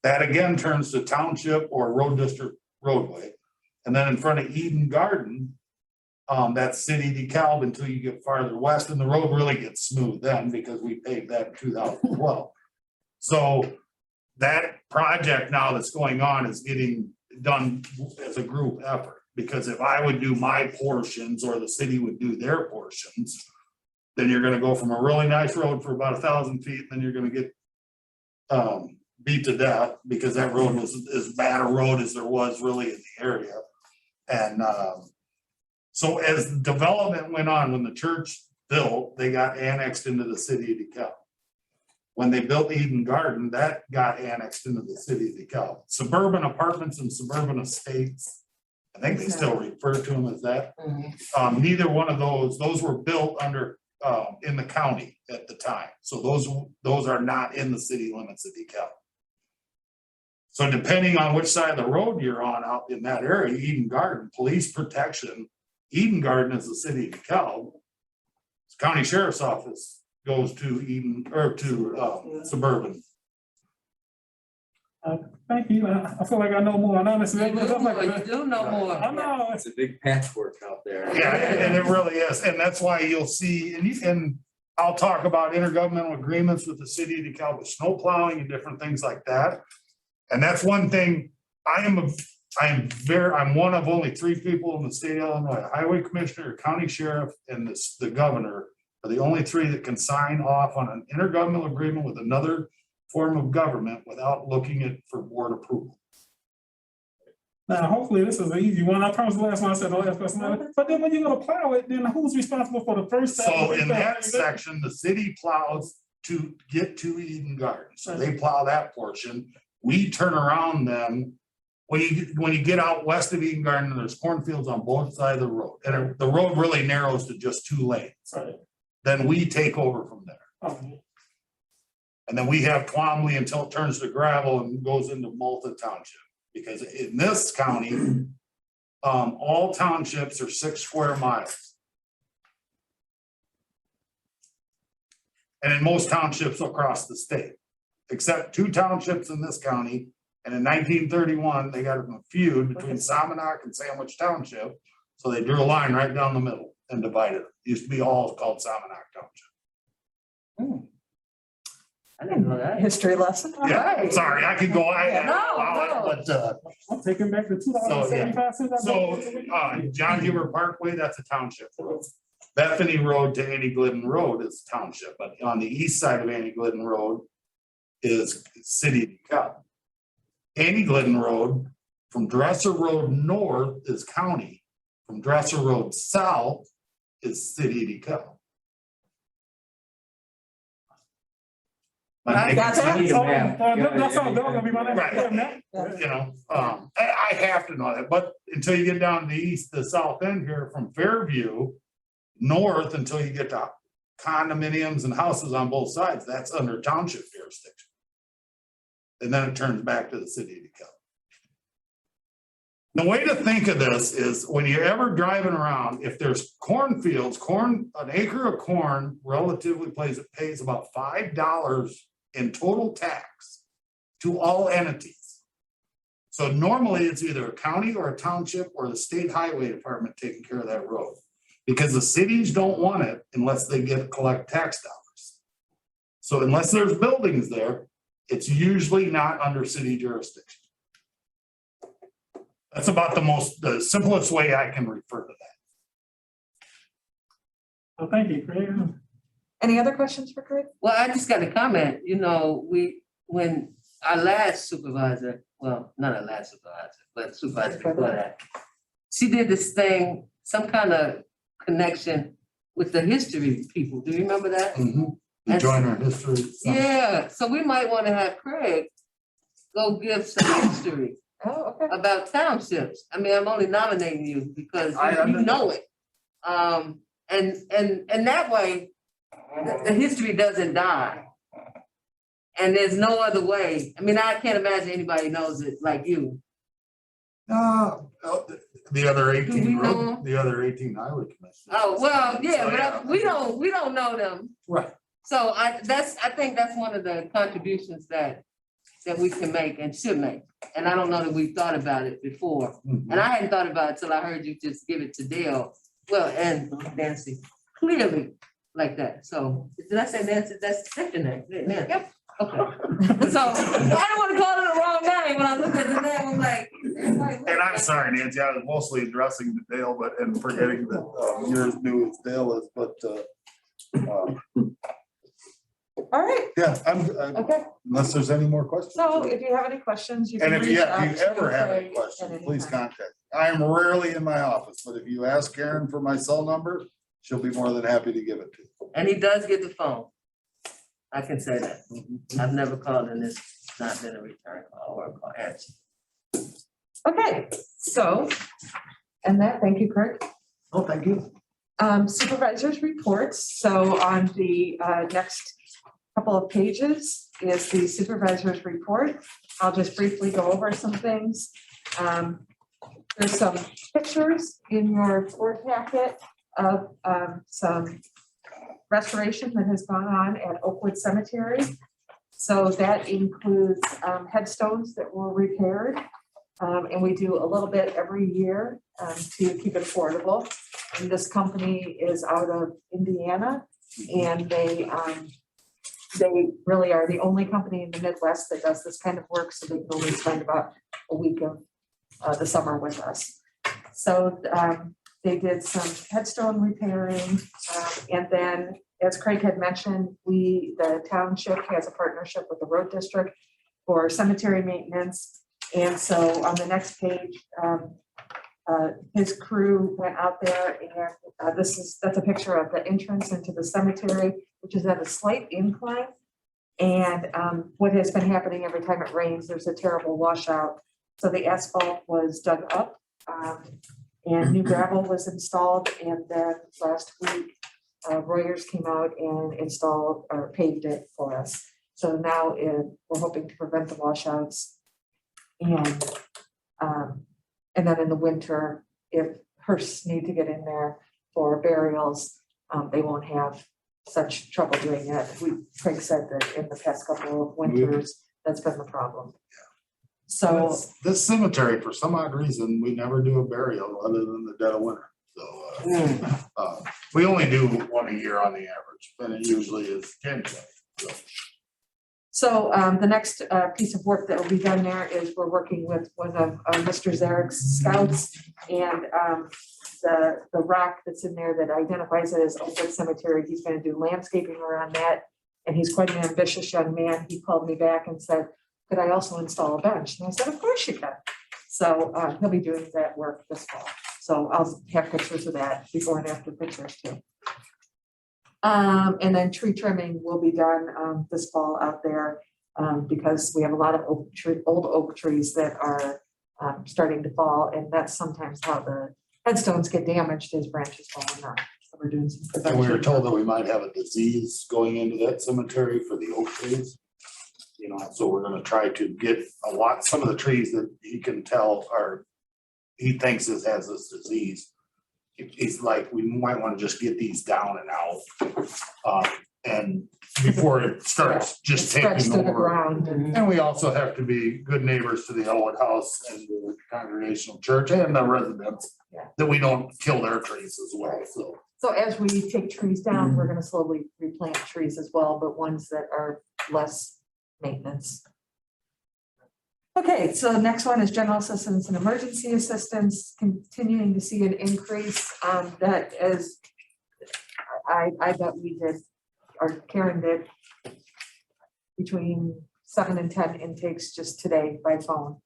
C: That again turns to township or road district roadway. And then in front of Eden Garden, that's city DeKalb until you get farther west, and the road really gets smooth then because we paved that in 2012. So that project now that's going on is getting done as a group effort, because if I would do my portions or the city would do their portions, then you're gonna go from a really nice road for about 1,000 feet, and then you're gonna get beat to death because that road was as bad a road as there was really in the area. And so as the development went on, when the church built, they got annexed into the city of DeKalb. When they built Eden Garden, that got annexed into the city of DeKalb. Suburban apartments and suburban estates, I think they still refer to them as that. Neither one of those were built under in the county at the time. So those are not in the city limits of DeKalb. So depending on which side of the road you're on out in that area, Eden Garden, police protection, Eden Garden is the city of DeKalb. County Sheriff's Office goes to Eden or to suburban.
I: Thank you. I feel like I know more. Honestly,
D: You do know more.
I: I know.
G: It's a big patchwork out there.
C: Yeah, and it really is. And that's why you'll see, and I'll talk about intergovernmental agreements with the city of DeKalb with snow plowing and different things like that. And that's one thing, I'm one of only 3 people in the state of Illinois, a highway commissioner, a county sheriff, and the governor are the only 3 that can sign off on an intergovernmental agreement with another form of government without looking at for board approval.
I: Now, hopefully this is an easy one. I promise the last one I said the last question. But then when you're gonna plow it, then who's responsible for the first?
C: So in that section, the city plows to get to Eden Garden. So they plow that portion. We turn around then, when you get out west of Eden Garden, there's cornfields on both sides of the road. And the road really narrows to just 2 lanes.
I: Right.
C: Then we take over from there.
I: Okay.
C: And then we have Twombly until it turns to gravel and goes into Malta Township. Because in this county, all townships are 6 square miles. And in most townships across the state, except 2 townships in this county. And in 1931, they got a feud between Somonauk and Sandwich Township. So they drew a line right down the middle and divided it. It used to be all called Somonauk Township.
D: I didn't know that.
A: History lesson. All
C: Yeah,
A: right.
C: sorry, I could go, but
I: I'm taking back the $2.75.
C: so John Huber Parkway, that's a township road. Bethany Road to Annie Glidden Road is township, but on the east side of Annie Glidden Road is city of DeKalb. Annie Glidden Road from Dresser Road north is county. From Dresser Road south is city of DeKalb.
A: That's it.
I: That's all, that was gonna be my next
C: Right.
I: question.
C: You know, I have to know that, but until you get down the south end here from Fairview north until you get to condominiums and houses on both sides, that's under township jurisdiction. And then it turns back to the city of DeKalb. The way to think of this is when you're ever driving around, if there's cornfields, an acre of corn relatively pays about $5 in total tax to all entities. So normally it's either a county or a township or the state highway department taking care of that road. Because the cities don't want it unless they collect tax dollars. So unless there's buildings there, it's usually not under city jurisdiction. That's about the simplest way I can refer to that.
I: Well, thank you, Craig.
A: Any other questions for Craig?
D: Well, I just got a comment, when our last supervisor, well, not our last supervisor, but supervisor before that, she did this thing, some kind of connection with the history people. Do you remember that?
C: The joiner history.
D: Yeah, so we might want to have Craig go give some history
A: Oh, okay.
D: about townships. I mean, I'm only nominating you because
C: I
D: you know it. And that way, the history doesn't die. And there's no other way. I mean, I can't imagine anybody knows it like you.
C: The other
D: Do we know 'em?
C: the other 18 highway commissioners.
D: Oh, well, yeah,
C: So,
D: but we don't know them.
C: Right.
D: So I think that's one of the contributions that we can make and should make. And I don't know that we've thought about it before. And I hadn't thought about it till I heard you just give it to Dale, well, and Nancy, clearly like that. So, did I say Nancy? That's your name. Nancy.
A: Yep.
D: Okay. So, I don't want to call it the wrong name. When I look at the name, I'm like.
C: And I'm sorry, Nancy, I was mostly addressing to Dale, and forgetting that you're as new as Dale is, but
A: All right,
C: yeah, I'm,
A: okay.
C: unless there's any more questions.
A: So if you have any questions, you can
C: And if
A: reach
C: you
A: out to
C: ever have any
A: Craig
C: questions,
A: at any
C: please
A: time.
C: contact me. I am rarely in my office, but if you ask Karen for my cell number, she'll be more than happy to give it to you.
D: And he does get the phone. I can say that. I've never called and it's not been a return call or a call answer.
A: Okay, so, and that, thank you, Craig.
C: Oh, thank you.
A: Supervisors reports. So on the next couple of pages is the supervisors report. I'll just briefly go over some things. There's some pictures in your board packet of some restoration that has gone on at Oakwood Cemetery. So that includes headstones that were repaired. And we do a little bit every year to keep it affordable. And this company is out of Indiana, and they really are the only company in the Midwest that does this kind of work. So they can only spend about a week of the summer with us. So they did some headstone repairing, and then, as Craig had mentioned, the township has a partnership with the road district for cemetery maintenance. And so on the next page, his crew went out there, and that's a picture of the entrance into the cemetery, which is at a slight incline. And what has been happening every time it rains, there's a terrible washout. So the asphalt was dug up, and new gravel was installed. And then last week, Royers came out and installed or paved it for us. So now we're hoping to prevent the washouts. And then in the winter, if hearses need to get in there for burials, they won't have such trouble doing it. Craig said that in the past couple of winters, that's been the problem. So
C: This cemetery, for some odd reason, we never do a burial other than the dead of winter. So we only do one a year on the average, and it usually is January.
A: So the next piece of work that will be done there is we're working with one of Mr. Zarek's scouts, and the rock that's in there that identifies it as Oakwood Cemetery, he's going to do landscaping around that. And he's quite an ambitious young man. He called me back and said, could I also install a bench? And I said, of course you can. So he'll be doing that work this fall. So I'll have pictures of that, before and after pictures too. And then tree trimming will be done this fall out there because we have a lot of old oak trees that are starting to fall, and that's sometimes how the headstones get damaged, as branches falling off. So we're doing some
C: And we were
A: prevention.
C: told that we might have a disease going into that cemetery for the oak trees. You know, so we're gonna try to get some of the trees that he can tell are, he thinks has this disease. He's like, we might wanna just get these down and out. And before it starts just
A: Stretched
C: taking
A: to the
C: over.
A: ground.
C: And we also have to be good neighbors to the Elwood House and the Congregational Church and the residents.
A: Yeah.
C: That we don't kill their trees as well, so.
A: So as we take trees down, we're gonna slowly replant trees as well, but ones that are less maintenance. Okay, so the next one is general assistance and emergency assistance, continuing to see an increase, that is, I bet we did, or Karen did, between 7 and 10 intakes just today by phone.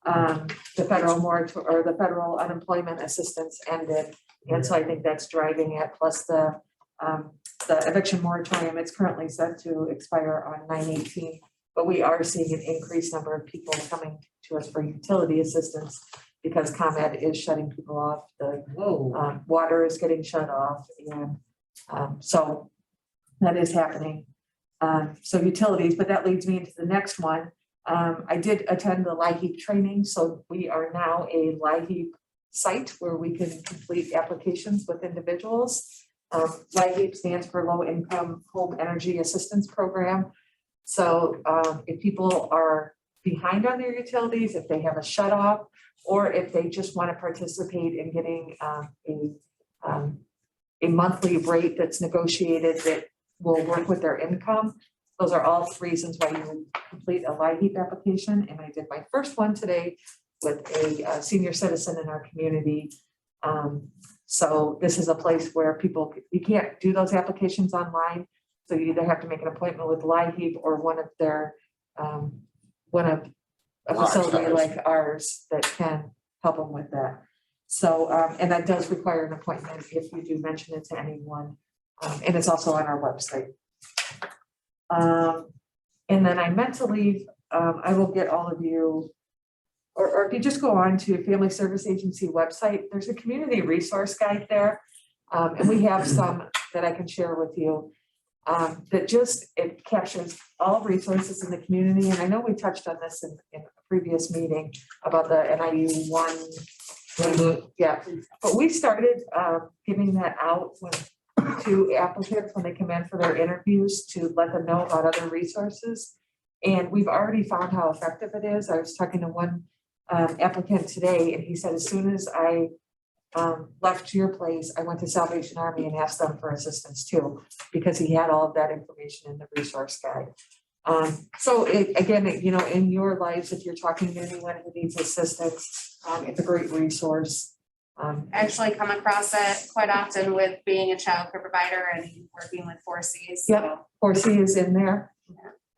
A: The federal the federal unemployment assistance ended, and so I think that's driving it, plus the eviction moratorium, it's currently set to expire on 9/18. But we are seeing an increased number of people coming to us for utility assistance because ComEd is shutting people off, the
D: Whoa.
A: water is getting shut off, and so that is happening. So utilities, but that leads me into the next one. I did attend the LIHEAP training, so we are now a LIHEAP site where we can complete applications with individuals. LIHEAP stands for Low Income Home Energy Assistance Program. So if people are behind on their utilities, if they have a shut off, or if they just want to participate in getting a monthly rate that's negotiated that will work with their income, those are all reasons why you would complete a LIHEAP application. And I did my first one today with a senior citizen in our community. So this is a place where you can't do those applications online. So you either have to make an appointment with LIHEAP or one of a facility like ours that can help them with that. So, and that does require an appointment if you do mention it to anyone. And it's also on our website. And then I meant to leave, I will get all of you, or if you just go on to Family Service Agency website, there's a community resource guide there. And we have some that I can share with you. It captures all resources in the community. And I know we touched on this in a previous meeting about the NIU one. Yeah, but we started giving that out to applicants when they come in for their interviews to let them know about other resources. And we've already found how effective it is. I was talking to one applicant today, and he said, as soon as I left your place, I went to Salvation Army and asked them for assistance too, because he had all of that information in the resource guide. So again, in your lives, if you're talking to anyone who needs assistance, it's a great resource.
E: I actually come across it quite often with being a child care provider and working with 4Cs.
A: Yep. 4C is in there.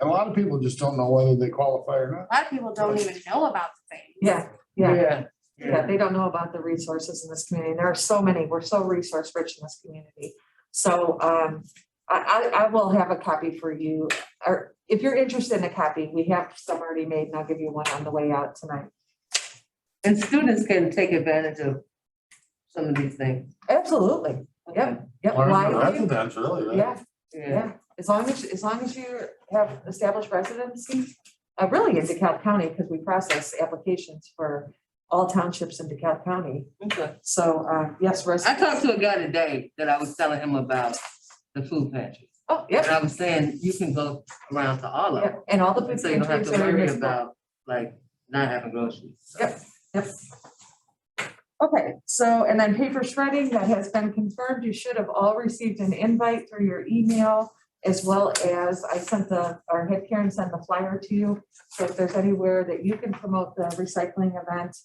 C: And a lot of people just don't know whether they qualify or not.
E: A lot of people don't even know about the thing.
A: Yeah, they don't know about the resources in this community. There are so many, we're so resource rich in this community. So I will have a copy for you, or if you're interested in a copy, we have some already made, and I'll give you one on the way out tonight.
D: And students can take advantage of some of these things.
A: Absolutely. Yep.
C: Or
A: Why?
C: residents, really, right?
A: Yeah, yeah. As long as you have established residency, really in DeKalb County, because we process applications for all townships in DeKalb County.
D: Okay.
A: So, yes,
D: I talked to a guy today that I was telling him about the food pantry.
A: Oh,
D: And
A: yep,
D: I was saying, you can go around to all of them.
A: yep. And all the food
D: So you don't have
A: pantries
D: to
A: are in
D: worry
A: this book.
D: about like not having groceries.
A: Yep. Okay, so, and then paper shredding, that has been confirmed. You should have all received an invite through your email, as well as I sent or had Karen send the flyer to you. So if there's anywhere that you can promote the recycling event,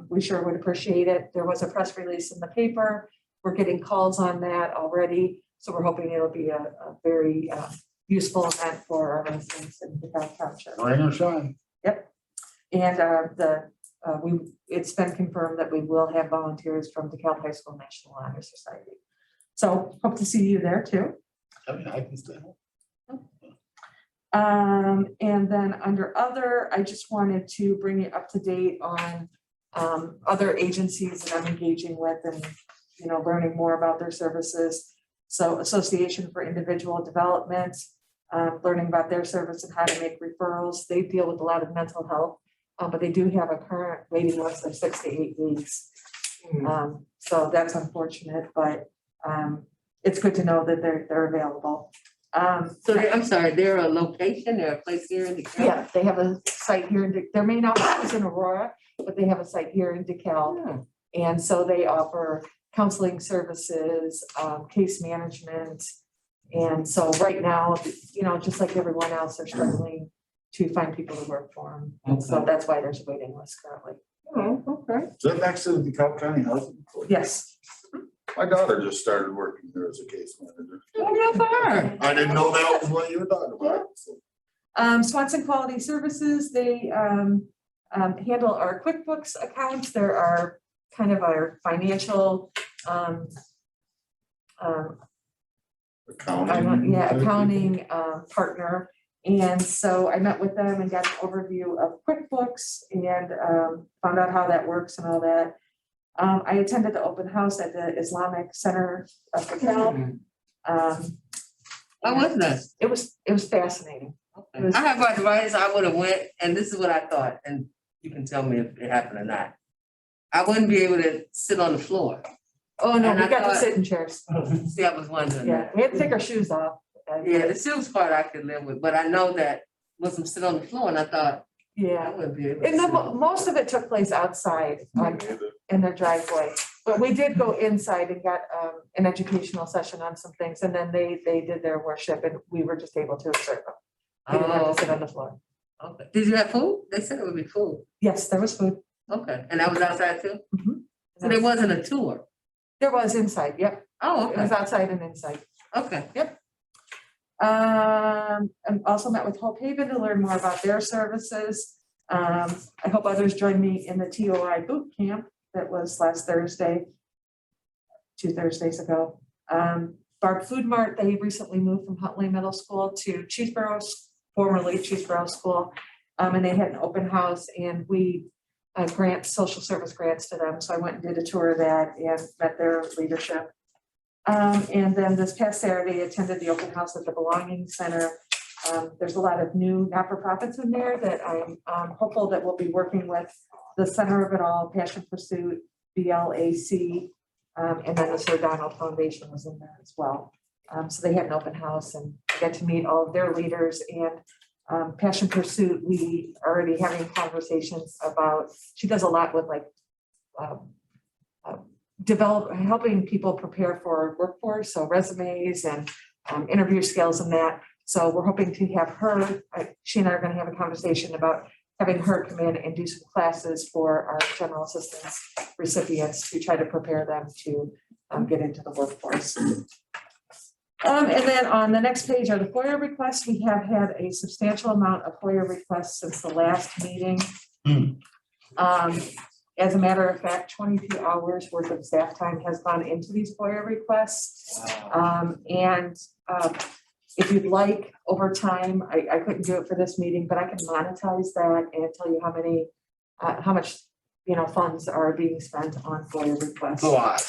A: we sure would appreciate it. There was a press release in the paper. We're getting calls on that already. So we're hoping it'll be a very useful event for our residents in the Township.
C: Rain or shine.
A: And it's been confirmed that we will have volunteers from DeKalb High School National Honor Society. So hope to see you there too.
C: I mean, I can stay.
A: And then under other, I just wanted to bring you up to date on other agencies that I'm engaging with, and learning more about their services. So Association for Individual Development, learning about their service and how to make referrals. They deal with a lot of mental health, but they do have a current waiting list of 6 to 8 weeks. So that's unfortunate, but it's good to know that they're available.
D: So I'm sorry, they're a location, they're a place here in the county?
A: Yeah, they have a site here in, their main office is in Aurora, but they have a site here in DeKalb. And so they offer counseling services, case management. And so right now, just like everyone else, they're struggling to find people to work for them. And so that's why there's a waiting list currently.
D: Oh, okay.
C: Is that next to the DeKalb County Housing Authority?
A: Yes.
C: My daughter just started working there as a case manager.
D: Oh, good for her.
C: I didn't know that was what you were talking about. So.
A: Swanson Quality Services, they handle our QuickBooks accounts. There are kind of our financial accounting partner. And so I met with them and got an overview of QuickBooks and found out how that works and all that. I attended the open house at the Islamic Center of DeKalb.
D: How was that?
A: It was fascinating.
D: Okay. I have arthritis, I would have went, and this is what I thought, and you can tell me if it happened or not. I wouldn't be able to sit on the floor.
A: Oh, no,
D: And
A: we
D: I
A: got to
D: thought-
A: sit in chairs.
D: See, I was wondering.
A: Yeah, we had to take our shoes off.
D: Yeah, the shoes part I could live with, but I know that Muslims sit on the floor, and I thought, I
A: Yeah,
D: wouldn't be able to.
A: and
D: sit.
A: most of it took place outside in their driveway. But we did go inside and got an educational session on some things, and then they did their worship, and we were just able to observe them. We didn't have to sit on the floor.
D: Okay. Did you have food? They said it would be food.
A: Yes, there was food.
D: Okay, and that was outside too?
A: Mhm.
D: So there wasn't a tour?
A: There was inside, yep.
D: Oh,
A: It was
D: okay,
A: outside and inside.
D: okay.
A: And also met with Hope Haven to learn more about their services. I hope others join me in the TOI boot camp that was last Thursday, 2 Thursdays ago. Barb Food Mart, they recently moved from Huntley Middle School to Cheeseboro, formerly Cheeseboro School. And they had an open house and we grant social service grants to them. So I went and did a tour of that and met their leadership. And then this past Saturday, attended the open house at the Belonging Center. There's a lot of new not-for-profits in there that I'm hopeful that we'll be working with the Center of It All, Passion Pursuit, BLAC, and then the Sir Donald Foundation was in there as well. So they had an open house and I got to meet all of their leaders and Passion Pursuit, we are already having conversations about, she does a lot with like helping people prepare for workforce, so resumes and interview skills and that. So we're hoping to have her, she and I are going to have a conversation about having her come in and do some classes for our general assistance recipients to try to prepare them to get into the workforce. And then on the next page are the Foia requests. We have had a substantial amount of Foia requests since the last meeting. As a matter of fact, 22 hours worth of staff time has gone into these Foia requests. If you'd like, over time, I couldn't do it for this meeting, but I can monetize that and tell you how many, how much, funds are being spent on Foia requests.
C: It's a lot.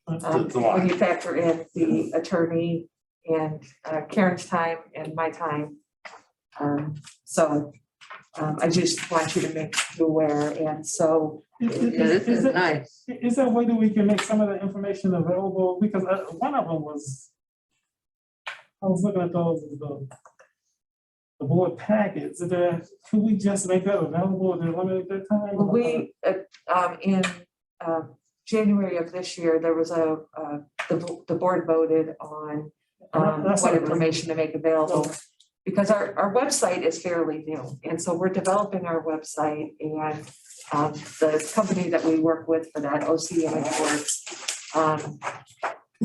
C: It's a lot.
A: When you factor in the attorney and Karen's time and my time. I just want you to make you aware, and so.
D: Yeah, this is nice.
I: Is there a way that we can make some of the information available? Because one of them was, I was looking at those, the board packets. Could we just make that available at a limited time?
A: We, in January of this year, there was the board voted on what information to make available. Because our website is fairly new, and so we're developing our website, and the company that we work with for that, OCA Reports,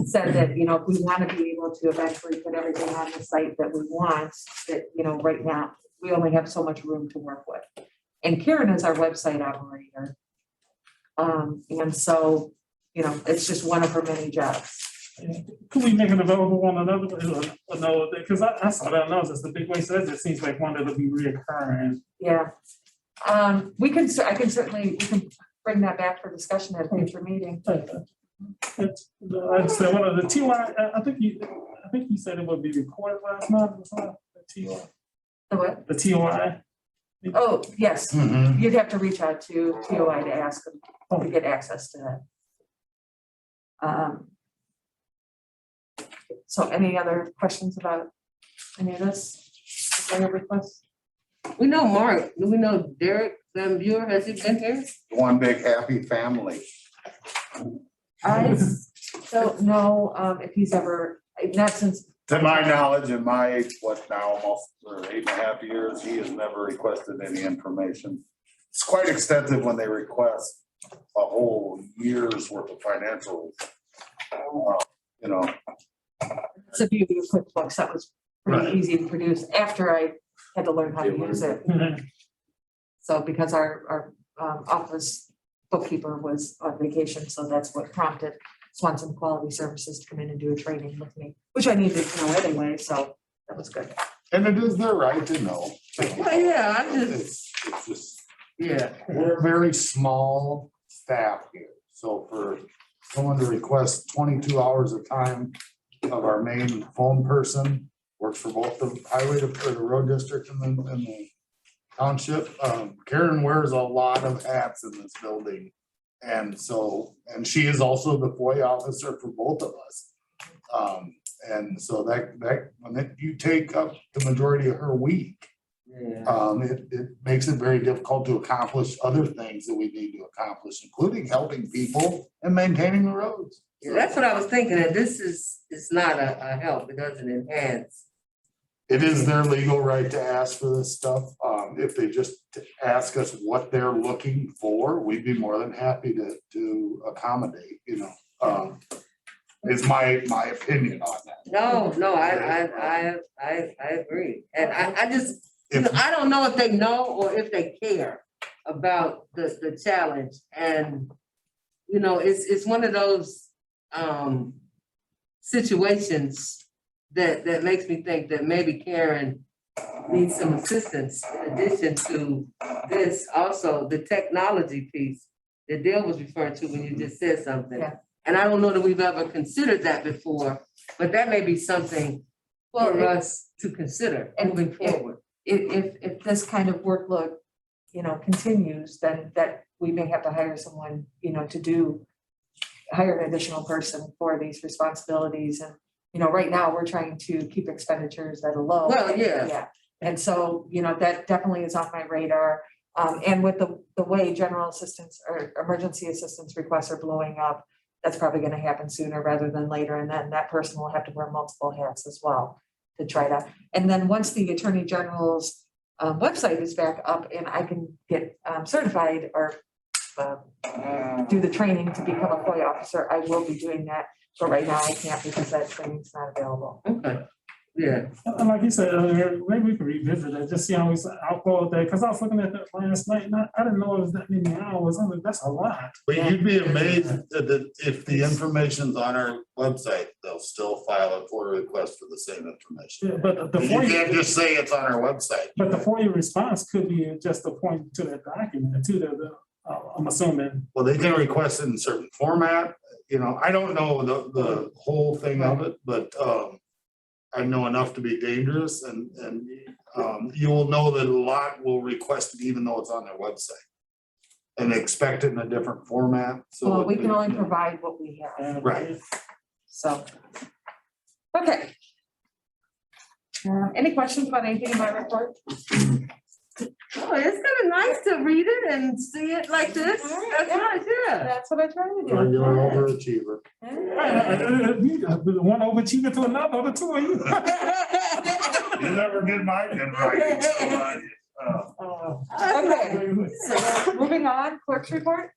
A: said that, if we want to be able to eventually put everything on the site that we want, that, right now, we only have so much room to work with. And Karen is our website operator. And so, it's just one of her many jobs.
I: Could we make it available on another, because I saw that announcement, it's the big way says it seems like one that'll be reoccurring.
A: Yeah. We can certainly bring that back for discussion at a future meeting.
I: I said, one of the TY, I think you said it would be recorded last month or something, the TY,
A: The what?
I: the TY.
A: Oh, yes,
C: Mhm.
A: you'd have to reach out to TOI to ask them to get access to that. So any other questions about any of this? Foia requests?
D: We know Mark, do we know Derek Van Buren, has he been here?
C: One big happy family.
A: I don't know if he's ever, not since,
C: To my knowledge, in my, what now, almost 8.5 years, he has never requested any information. It's quite extensive when they request a whole year's worth of financials. You know,
A: it's a beauty of QuickBooks, that was pretty
C: Right.
A: easy to produce after I had to learn how to use it. So because our office bookkeeper was on vacation, so that's what prompted Swanson Quality Services to come in and do a training with me, which I needed to know anyway, so that was good.
C: and it is their right to know.
D: Well, yeah, I just,
C: It's just,
D: yeah,
C: we're a very small staff here, so for someone to request 22 hours of time of our main phone person, works for both the highway or the road district and the township. Karen wears a lot of hats in this building. And so, and she is also the FOIA officer for both of us. And so that when you take up the majority of her week,
D: yeah.
C: it makes it very difficult to accomplish other things that we need to accomplish, including helping people and maintaining the roads.
D: Yeah, that's what I was thinking, that this is not a help, it doesn't enhance.
C: It is their legal right to ask for this stuff. If they just ask us what they're looking for, we'd be more than happy to accommodate, you know. Is my opinion on that.
D: No, I agree, and I just, you know, I don't know if they know or if they care about the challenge, and, you know, it's one of those situations that makes me think that maybe Karen needs some assistance in addition to this, also the technology piece that Dale was referring to when you just said something.
A: Yeah.
D: And I don't know that we've ever considered that before, but that may be something for us to consider
A: and
D: moving forward.
A: If this kind of workload, you know, continues, then that we may have to hire someone, you know, hire an additional person for these responsibilities. And, you know, right now, we're trying to keep expenditures at a low.
D: Well, yeah.
A: Yeah, and so, you know, that definitely is on my radar. And with the way general assistance or emergency assistance requests are blowing up, that's probably gonna happen sooner rather than later, and then that person will have to wear multiple hats as well to try to. And then once the Attorney General's website is back up and I can get certified or do the training to become a FOIA officer, I will be doing that. But right now I can't because that training's not available.
D: Okay, yeah.
I: And like you said earlier, maybe we can revisit it, just see how we outflow that, because I was looking at that last night, and I didn't know it was that many hours. I mean, that's a lot.
C: But you'd be amazed that if the information's on our website, they'll still file a FOIA request for the same information.
I: Yeah, but the
C: You can't
I: FOIA,
C: just say it's on our website.
I: but the FOIA response could be just a point to that document too, I'm assuming.
C: Well, they can request it in certain format, you know, I don't know the whole thing of it, but I know enough to be dangerous and you will know that a lot will request it even though it's on their website. And expect it in a different format, so.
A: Well, we can only provide what we have,
C: Right.
A: so. Okay. Any questions about anything in my report?
D: Oh, it's kind of nice to read it and see it like this. That's nice, yeah.
A: That's what I try to do.
C: You're an overachiever.
I: The one overachiever to another, the two of you.
C: You never did mine in writing, so
A: Okay, so moving on, clerk's report?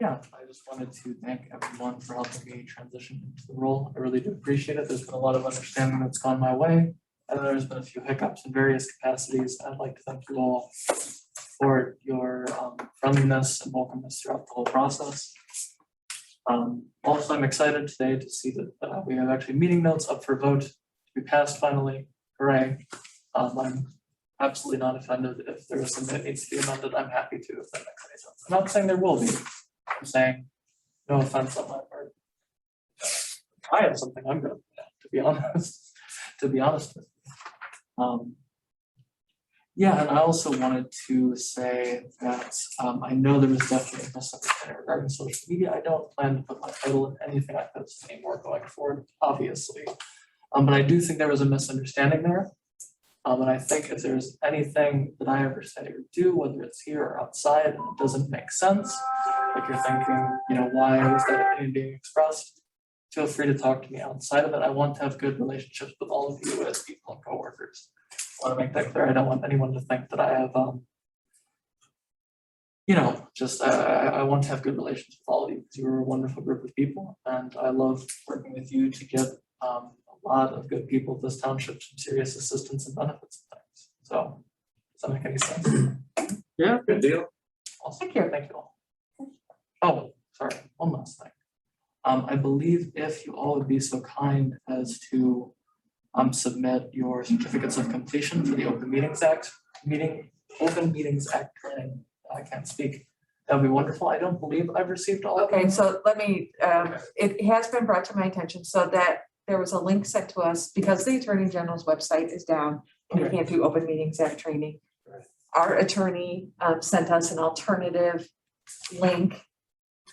B: Yeah, I just wanted to thank everyone for helping me transition into the role. I really do appreciate it. There's been a lot of understanding that's gone my way. And there's been a few hiccups in various capacities. I'd like to thank you all for your friendliness and welcomeness throughout the whole process. Also, I'm excited today to see that we have actually meeting notes up for vote to be passed finally. Hooray. I'm absolutely not offended if there is something that needs to be amended. I'm happy to, if that makes any sense. I'm not saying there will be. I'm saying no offense on my part. I have something I'm gonna, to be honest, with you. Yeah, and I also wanted to say that, I know there was definitely a misunderstanding regarding social media. I don't plan to put my title in anything like this anymore going forward, obviously. But I do think there was a misunderstanding there. And I think if there's anything that I ever say or do, whether it's here or outside, and it doesn't make sense, like you're thinking, why was that opinion being expressed? Feel free to talk to me outside of it. I want to have good relationships with all of you as people and coworkers. I want to make that clear. I don't want anyone to think that I have, I want to have good relations with all of you because you're a wonderful group of people, and I love working with you to get a lot of good people of this township some serious assistance and benefits and things. So, does that make any sense?
G: Yeah, good deal.
B: Awesome. Thank you all. Oh, sorry, one last thing. I believe if you all would be so kind as to submit your certificates of completion for the Open Meetings Act training. I can't speak. That would be wonderful. I don't believe I've received all of them.
A: Okay, so let me, it has been brought to my attention so that there was a link sent to us because the Attorney General's website is down and you
B: Okay.
A: can't do Open Meetings Act training.
B: Right.
A: Our attorney sent us an alternative link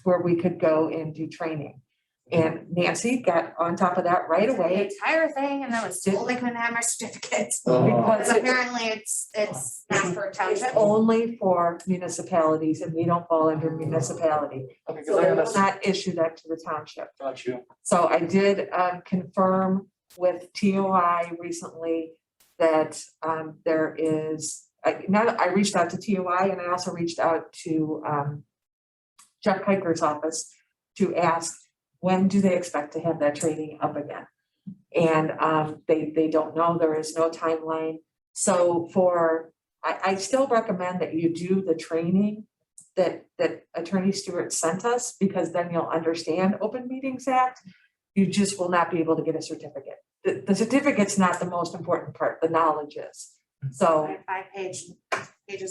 A: where we could go and do training. And Nancy got on top of that right
E: The
A: away.
E: entire thing, and then was told they couldn't have my certificates.
G: Oh.
A: Because
E: Because apparently it's not for township.
A: only for municipalities and we don't fall under municipality.
B: Okay,
A: So
B: because
A: they
B: I
A: will
B: gotta,
A: not issue that to the township.
B: got you.
A: So I did confirm with TOI recently that there is, I reached out to TOI and I also reached out to Jeff Kiker's office to ask, when do they expect to have that training up again? And they don't know, there is no timeline. So I still recommend that you do the training that Attorney Stewart sent us, because then you'll understand Open Meetings Act. You just will not be able to get a certificate. The certificate's not the most important part, the knowledge is. So,
E: 5 pages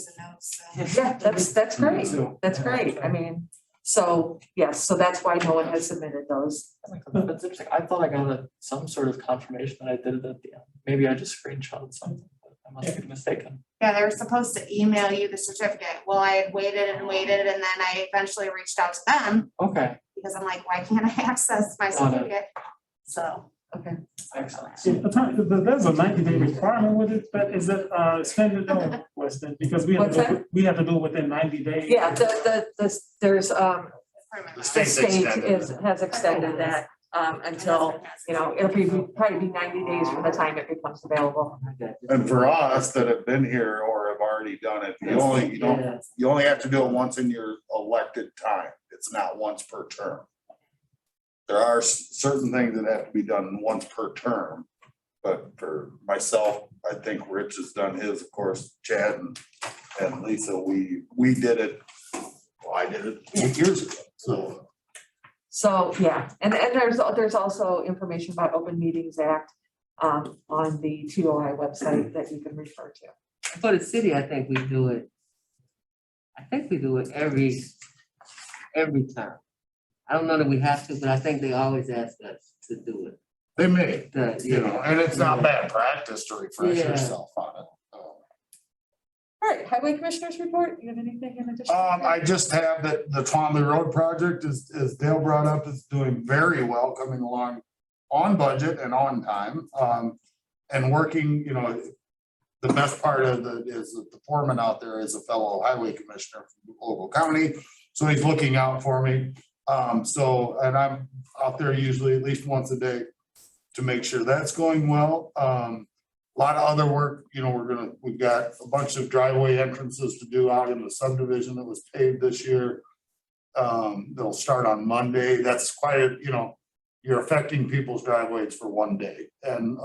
E: of notes, so.
A: yeah, that's great,
B: So,
A: that's great, I mean, so, yes, so that's why no one has submitted those.
B: That's interesting. I thought I got some sort of confirmation that I did it at the end. Maybe I just screenshotted something, but I must be mistaken.
E: Yeah, they were supposed to email you the certificate. Well, I had waited and waited, and then I eventually reached out to them
B: Okay,
E: because I'm like, why can't I access my
B: Got it.
E: certificate? So.
A: Okay.
B: excellent.
I: There's a 90-day requirement with it, but is it extended or Weston? Because we have
A: What's
I: to do it within 90 days.
A: Yeah, there's,
C: The
A: the
C: state's
A: state
C: extended.
A: has extended that until, it'll probably be 90 days from the time it becomes available.
C: And for us that have been here or have already done it, you only have to do it once in your elected time. It's not once per term. There are certain things that have to be done once per term. But for myself, I think Rich has done his, of course, Chad and Lisa, we did it. Well, I did it 8 years ago, so.
A: So, yeah, and there's also information about Open Meetings Act on the TOI website that you can refer to.
D: For the city, I think we do it. I think we do it every time. I don't know that we have to, but I think they always ask us to do it.
C: They may,
D: Yeah.
C: and it's not bad practice to refresh
D: Yeah.
C: yourself on it.
A: All right, Highway Commissioners report, you have anything in addition?
C: I just have that the Twombly Road project is, as Dale brought up, is doing very well, coming along on budget and on time. And working, the best part of is that the foreman out there is a fellow highway commissioner from the local county. So he's looking out for me. And I'm out there usually at least once a day to make sure that's going well. A lot of other work, we've got a bunch of driveway entrances to do out in the subdivision that was paved this year. They'll start on Monday. That's quite you're affecting people's driveways for one day. And,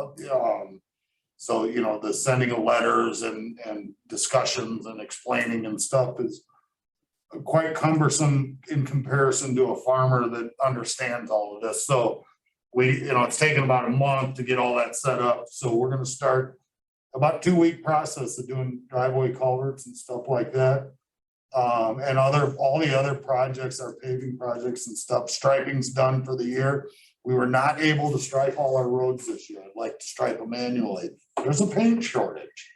C: so, the sending of letters and discussions and explaining and stuff is quite cumbersome in comparison to a farmer that understands all of this. So it's taken about a month to get all that set up. So we're gonna start about 2-week process of doing driveway culverts and stuff like that. And all the other projects, our paving projects and stuff, striping's done for the year. We were not able to stripe all our roads this year. I'd like to stripe them manually. There's a paint shortage.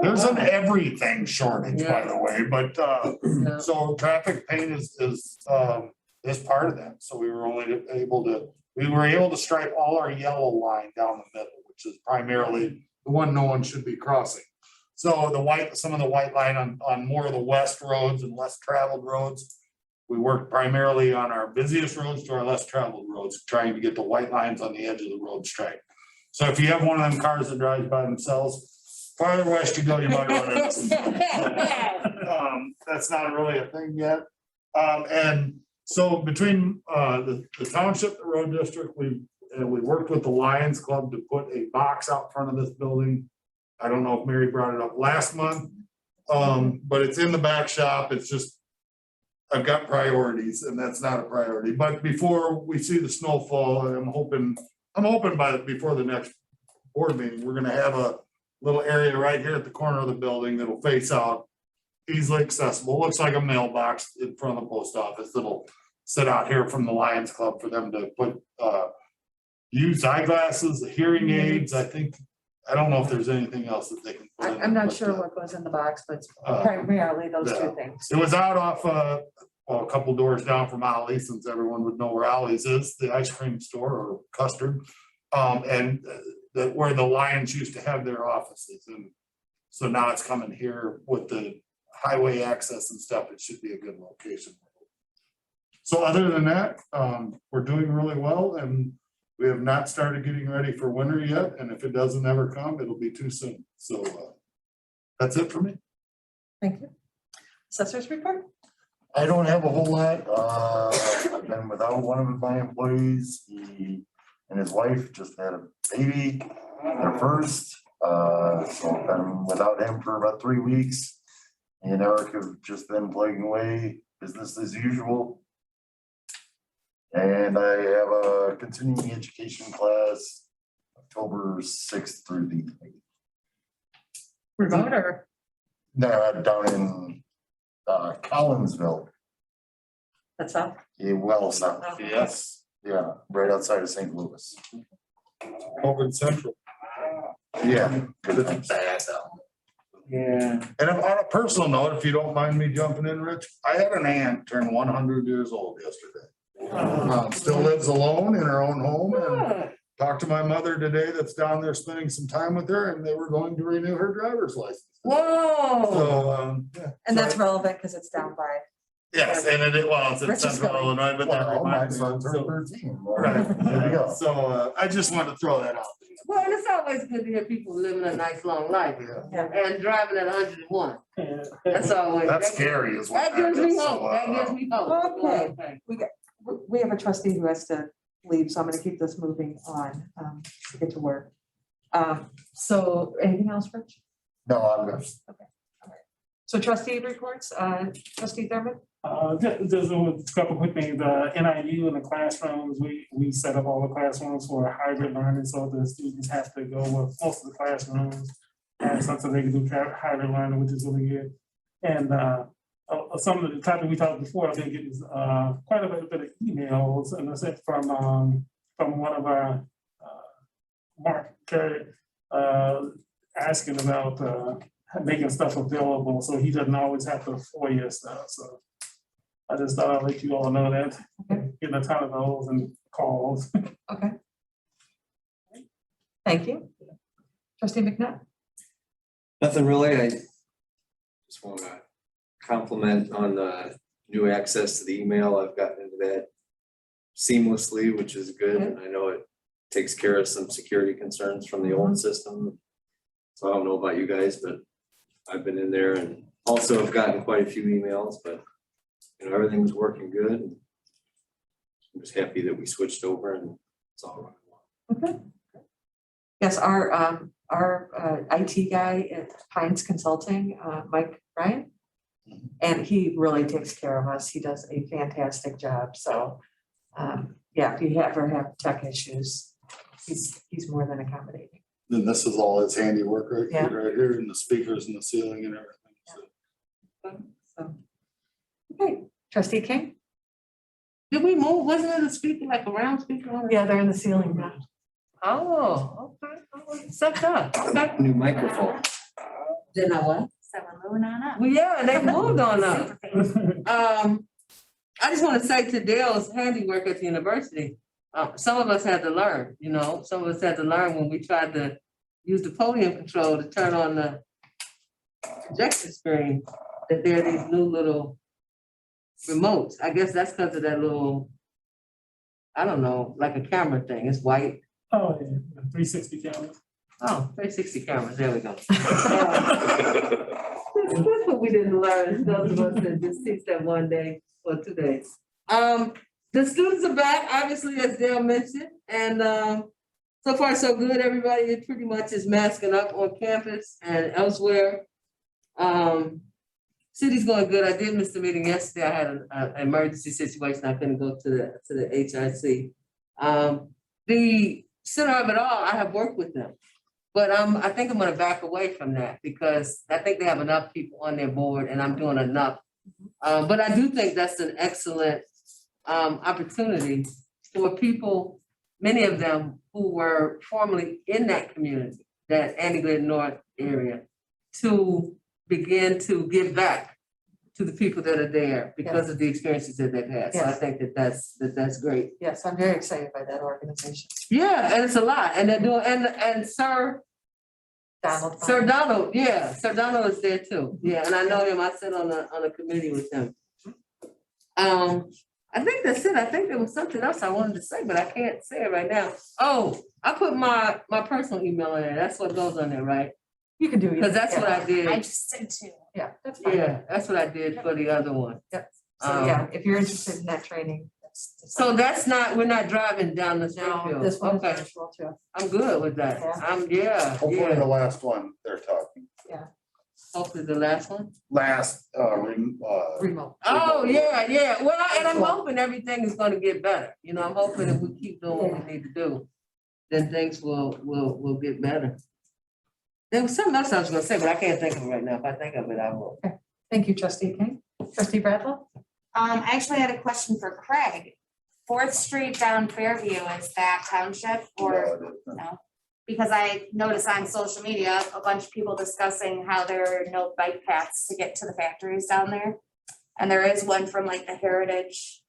C: There's an everything shortage, by the way, but,
D: Yeah.
C: so traffic paint is part of that. So we were able to stripe all our yellow line down the middle, which is primarily the one no one should be crossing. So some of the white line on more of the west roads and less traveled roads. We worked primarily on our busiest roads to our less traveled roads, trying to get the white lines on the edge of the road straight. So if you have one of them cars that drives by themselves, farther west you go, you might run into them. That's not really a thing yet. And so between the township, the road district, we worked with the Lions Club to put a box out front of this building. I don't know if Mary brought it up last month, but it's in the back shop. It's just, I've got priorities and that's not a priority. But before we see the snowfall, I'm hoping before the next board meeting, we're gonna have a little area right here at the corner of the building that'll face out, easily accessible. Looks like a mailbox in front of the post office that'll sit out here from the Lions Club for them to put, use eyeglasses, hearing aids. I don't know if there's anything else that they can put in.
A: I'm not
C: but,
A: sure what goes in the box, but it's
C: uh,
A: primarily those
C: yeah.
A: two things.
C: It was out off, a couple doors down from Ollie's, since everyone would know where Ollie's is, the ice cream store or custard. And where the Lions used to have their offices. And so now it's coming here with the highway access and stuff. It should be a good location. So other than that, we're doing really well and we have not started getting ready for winter yet. And if it doesn't ever come, it'll be too soon. So that's it for me.
A: Thank you. Assessors report?
J: I don't have a whole lot. I've been without one of my employees. He and his wife just had a baby, their first. So I've been without him for about 3 weeks. And Eric have just been plugging away, business as usual. And I have a continuing education class, October 6th through the 8th.
A: Remote or?
J: No, down in Collinsville.
A: That's up.
J: Yeah, well, south.
A: Okay.
C: Yes.
J: Yeah, right outside of St. Louis.
C: Over in Central.
J: Yeah.
C: It's bad down
I: Yeah.
C: And on a personal note, if you don't mind me jumping in, Rich, I had an aunt turn 100 years old yesterday. Still lives alone in her own home and talked to my mother today that's down there spending some time with her and they were going to renew her driver's license.
D: Whoa.
C: So, yeah.
A: And that's
C: So,
A: relevant because it's down by.
C: yes, and it's in
A: Rich is
C: Central
A: going.
C: Illinois, but that
J: Well, my
C: reminds me.
J: sons are
C: So,
J: 13.
C: right.
J: There you go.
C: So, I just wanted to throw that out there.
D: Well, it's always good to hear people living a nice long life
C: Yeah.
D: and driving at 101. That's always.
C: That's scary as well.
D: That gives me hope. That gives me hope.
A: Okay. We have a trustee who has to leave, so I'm gonna keep this moving on, to get to work. So anything else, Rich?
J: No, I'm good.
A: So trustee reports, trustee Thurman?
I: Just a couple quick things, NIU in the classrooms, we set up all the classrooms for hybrid learning, so the students have to go with most of the classrooms. And something they can do hybrid learning, which is really good. And some of the topic we talked before, I've been getting quite a bit of emails, and I said from one of our Mark Carey, asking about making stuff available, so he doesn't always have to Foia stuff, so. I just thought I'd let you all know that, getting a ton of those and calls.
A: Okay. Thank you. Trustee McNutt?
G: Nothing really, I just want to compliment on the new access to the email. I've gotten into that seamlessly, which is good. And I know it takes care of some security concerns from the old system. So I don't know about you guys, but I've been in there and also have gotten quite a few emails, but you know, everything's working good. I'm just happy that we switched over and it's all running well.
A: Okay. Yes, our IT guy at Pines Consulting, Mike Ryan. And he really takes care of us. He does a fantastic job. So, yeah, if you ever have tech issues, he's more than accommodating.
C: Then this is all his handiwork right
A: Yeah.
C: right here, and the speakers and the ceiling and everything. So.
A: So, okay, trustee King?
D: Did we move, wasn't it a speaker, like a round speaker on it?
A: Yeah, they're in the ceiling now.
D: Oh, okay, sucked up, okay.
G: New microphone.
D: Then I what?
E: So we're moving on up.
D: Well, yeah, they moved on up.
E: Super fast.
D: I just wanna say to Dale's handiwork at the university, some of us had to learn, you know, some of us had to learn when we tried to use the podium control to turn on the projector screen, that there are these new little remotes. I guess that's because of that little, I don't know, like a camera thing. It's white.
I: Oh, yeah, 360 cameras.
D: Oh, 360 cameras, there we go. That's what we didn't learn, those of us that just teach that one day or 2 days. The students are back, obviously, as Dale mentioned, and so far so good. Everybody pretty much is masking up on campus and elsewhere. City's going good. I did miss the meeting yesterday. I had an emergency situation. I couldn't go to the HIC. The center of it all, I have worked with them. But I think I'm gonna back away from that because I think they have enough people on their board and I'm doing enough. But I do think that's an excellent opportunity for people, many of them who were formerly in that community, that Annie Glenn North area, to begin to give back to the people that are there because of the experiences that they've had. So I
A: Yes.
D: think that's great.
A: Yes, I'm very excited by that organization.
D: Yeah, and it's a lot, and they're doing, and Sir Donald, yeah, Sir Donald is there too. Yeah, and I know him. I sit on a committee with him. I think that's it. I think there was something else I wanted to say, but I can't say it right now. Oh, I put my personal email in there. That's what goes on there, right?
A: You can do it.
D: Because that's what I did.
E: I just did too.
A: Yeah, that's fine.
D: Yeah, that's what I did for the other one.
A: So yeah, if you're interested in that training, that's.
D: So that's not, we're not driving down the
A: No,
D: Springfield.
A: this one is
D: Okay,
A: virtual too.
D: I'm good with that.
A: Yeah.
C: Hopefully the last one they're talking,
D: Hopefully the last one.
C: last,
A: Remote.
D: Oh, yeah. Well, and I'm hoping everything is gonna get better. You know, I'm hoping if we keep doing what we need to do, then things will get better. There was something else I was gonna say, but I can't think of it right now. If I think of it, I will.
A: Thank you, trustee King. Trustee Bradlaugh?
E: I actually had a question for Craig. 4th Street down Fairview, is that township or no? Because I noticed on social media, a bunch of people discussing how there are no bike paths to get to the factories down there. And there is one from like the Heritage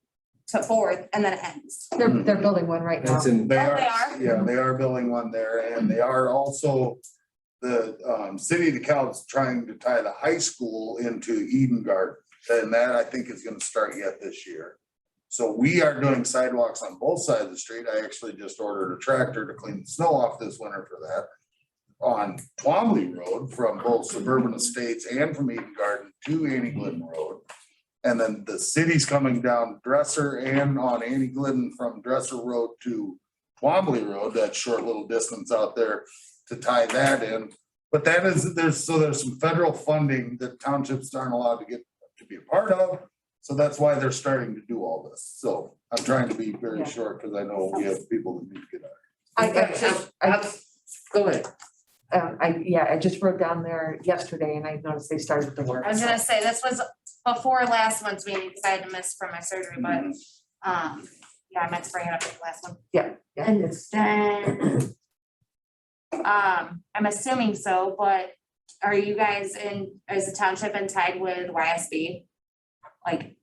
E: to 4th and then it ends.
A: They're building one right now.
G: That's in,
C: They
E: Oh,
C: are,
E: they are?
C: yeah, they are building one there, and they are also, the city of DeKalb's trying to tie the high school into Eden Garden. And that I think is gonna start yet this year. So we are doing sidewalks on both sides of the street. I actually just ordered a tractor to clean the snow off this winter for that. On Twombly Road from both Suburban Estates and from Eden Garden to Annie Glidden Road. And then the city's coming down Dresser and on Annie Glidden from Dresser Road to Twombly Road, that short little distance out there to tie that in. But that is, there's some federal funding that townships aren't allowed to get to be a part of. So that's why they're starting to do all this. So I'm trying to be very
A: Yeah.
C: short because I know we have people that need to get out.
D: Go ahead.
A: I just wrote down there yesterday and I noticed they started the work.
E: I was gonna say, this was before last month's meeting, because I had to miss for my surgery, but, yeah, I meant to bring it up at the last one.
A: Yeah,
E: And
A: it's,
E: then, I'm assuming so, but are you guys is the township in tied with YSB? Like,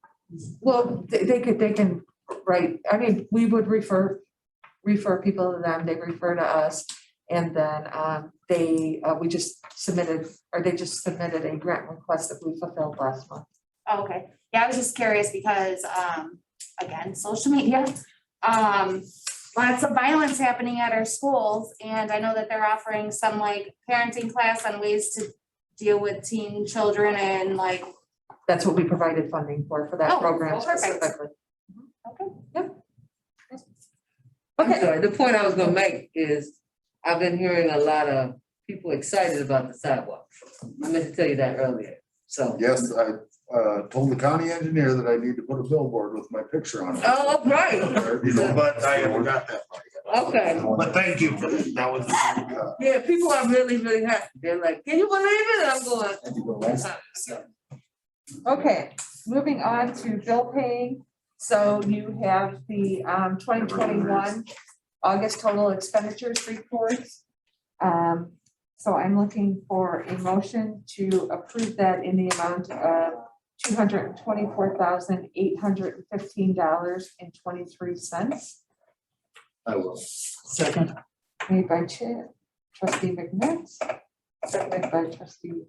A: well, they can, right, I mean, we would refer people to them, they refer to us. And then they just submitted a grant request that we fulfilled last month.
E: oh, okay, yeah, I was just curious because, again, social media. Lots of violence happening at our schools, and I know that they're offering some like parenting class on ways to deal with teen children and like.
A: That's what we provided funding for that
E: Oh,
A: program
E: well, perfect.
A: specifically.
E: Okay.
A: Yep.
D: I'm sorry, the point I was gonna make is, I've been hearing a lot of people excited about the sidewalk. I meant to tell you that earlier, so.
C: Yes, I told the county engineer that I need to put a billboard with my picture on it.
D: Oh, right,
C: You know, but I haven't got that far yet.
D: okay.
C: But thank you for that. That was.
D: Yeah, people are really, really happy. They're like, can you believe it? And I'm going.
A: Okay, moving on to bill paying So you have the 2021 August total expenditures reports. So I'm looking for a motion to approve that in the amount of $224,815.23.
G: I will.
I: Second.
A: Made by Trustee McNutt, seconded by Trustee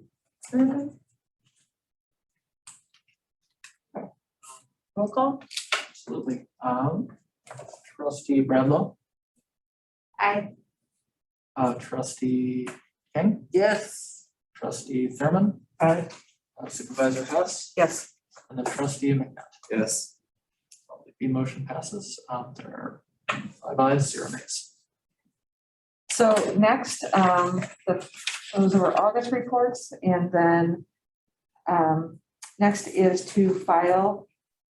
A: Sermon. Roll call?
B: Absolutely. Trustee Bradlow,
E: I,
B: trustee King,
D: Yes.
B: trustee Thurman,
I: Aye.
B: Supervisor Hess,
A: Yes.
B: and then trustee McNutt.
G: Yes.
B: The motion passes. There are 5 ayes, 0 nays.
A: So next, those were August reports, and then next is to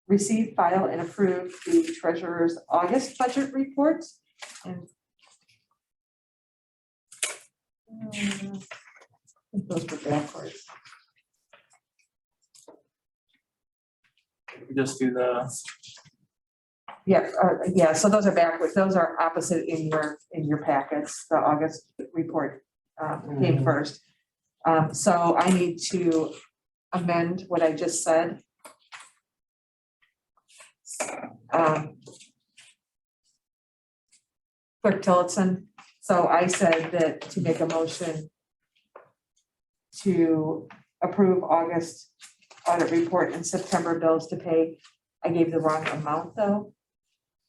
A: receive, file, and approve the treasurer's August budget reports. And I think those were backwards.
B: We just do the,
A: Yeah, so those are backwards. Those are opposite in your packets. The August report came first. So I need to amend what I just said. Clerk Tillotson, so I said that to make a motion to approve August audit report and September bills to pay. I gave the wrong amount though.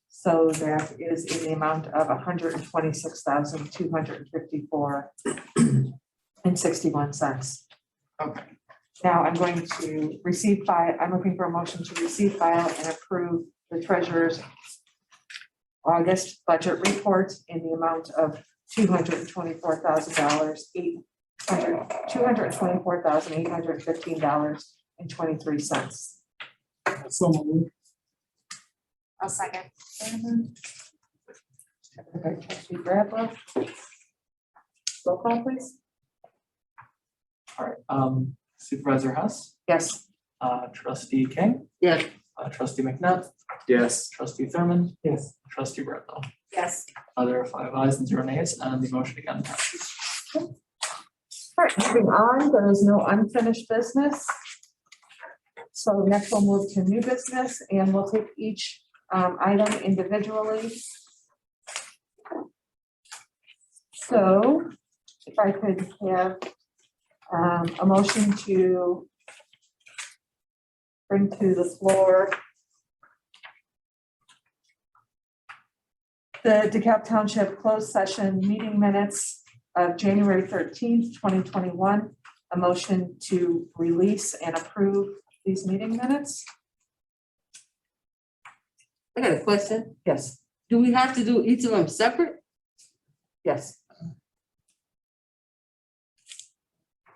A: So that is in the amount of $126,254.61.
B: okay,
A: Now I'm going to I'm looking for a motion to receive, file, and approve the treasurer's August budget report in the amount of $224,815.23.
I: So moved.
E: I'll second.
A: By Trustee Bradlow. Roll call, please.
B: all right. Supervisor Hess,
A: Yes.
B: trustee King,
D: Yes.
B: trustee McNutt,
G: Yes.
B: trustee Thurman,
I: Yes.
B: trustee Bradlow.
E: Yes.
B: There are 5 ayes and 0 nays, and the motion again passes.
A: All right, moving on, there is no unfinished business. So next we'll move to new business and we'll take each item individually. So if I could have a motion to bring to the floor the DeKalb Township closed session meeting minutes of January 13th, 2021. A motion to release and approve these meeting minutes?
D: I got a question.
A: Yes,
D: Do we have to do each of them separate?
A: yes.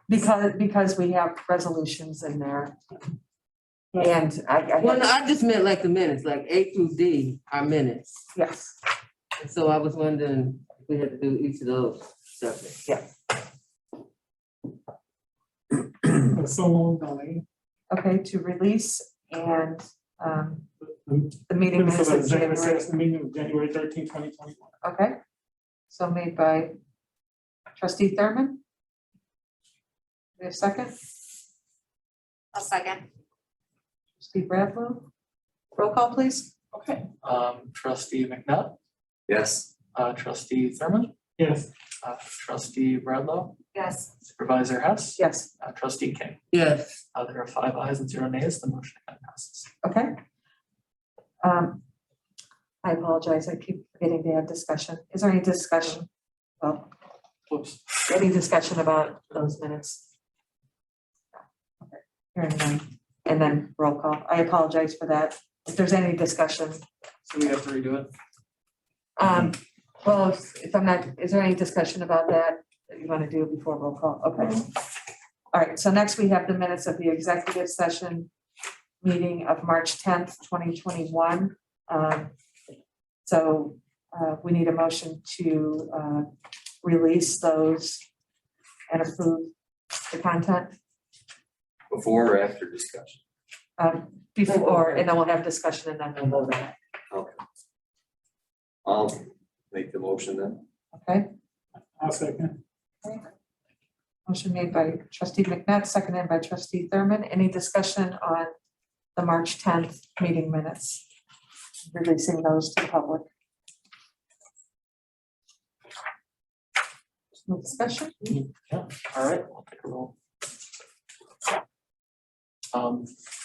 A: Because we have resolutions in there. And
D: Well, no, I just meant like the minutes, like A through D are minutes.
A: yes,
D: And so I was wondering if we had to do each of those separate.
I: So moved, Darlene.
A: okay, to release and
I: The
A: the meeting minutes of
I: executive
A: January,
I: session meeting of January 13th, 2021.
A: okay? So made by Trustee Thurman. We have a second,
E: I'll second.
A: Trustee Bradlow. Roll call, please.
B: Okay, trustee McNutt,
G: Yes.
B: trustee Thurman,
I: Yes.
B: trustee Bradlow,
E: Yes.
B: supervisor Hess,
A: Yes,
B: trustee King.
D: Yes.
B: There are 5 ayes and 0 nays, the motion again passes.
A: okay. I apologize, I keep forgetting to have discussion. Is there any discussion? Well,
B: Whoops.
A: any discussion about those minutes? Okay, hearing none. And then roll call. I apologize for that. If there's any discussion.
B: So we have to redo it.
A: Well, if I'm not, is there any discussion about that you want to do before roll call? Okay. All right, so next we have the minutes of the executive session meeting of March 10th, 2021. So we need a motion to release those and approve the content.
G: Before or after discussion?
A: before, and then we'll have discussion and then we'll vote on it,
G: Okay. I'll make the motion then.
A: okay?
I: I'll second.
A: Motion made by trustee McNabb, seconded by trustee Thurman. Any discussion on the March 10th meeting minutes? Releasing those to the public. No discussion?
B: Yeah, all right, I'll take a roll.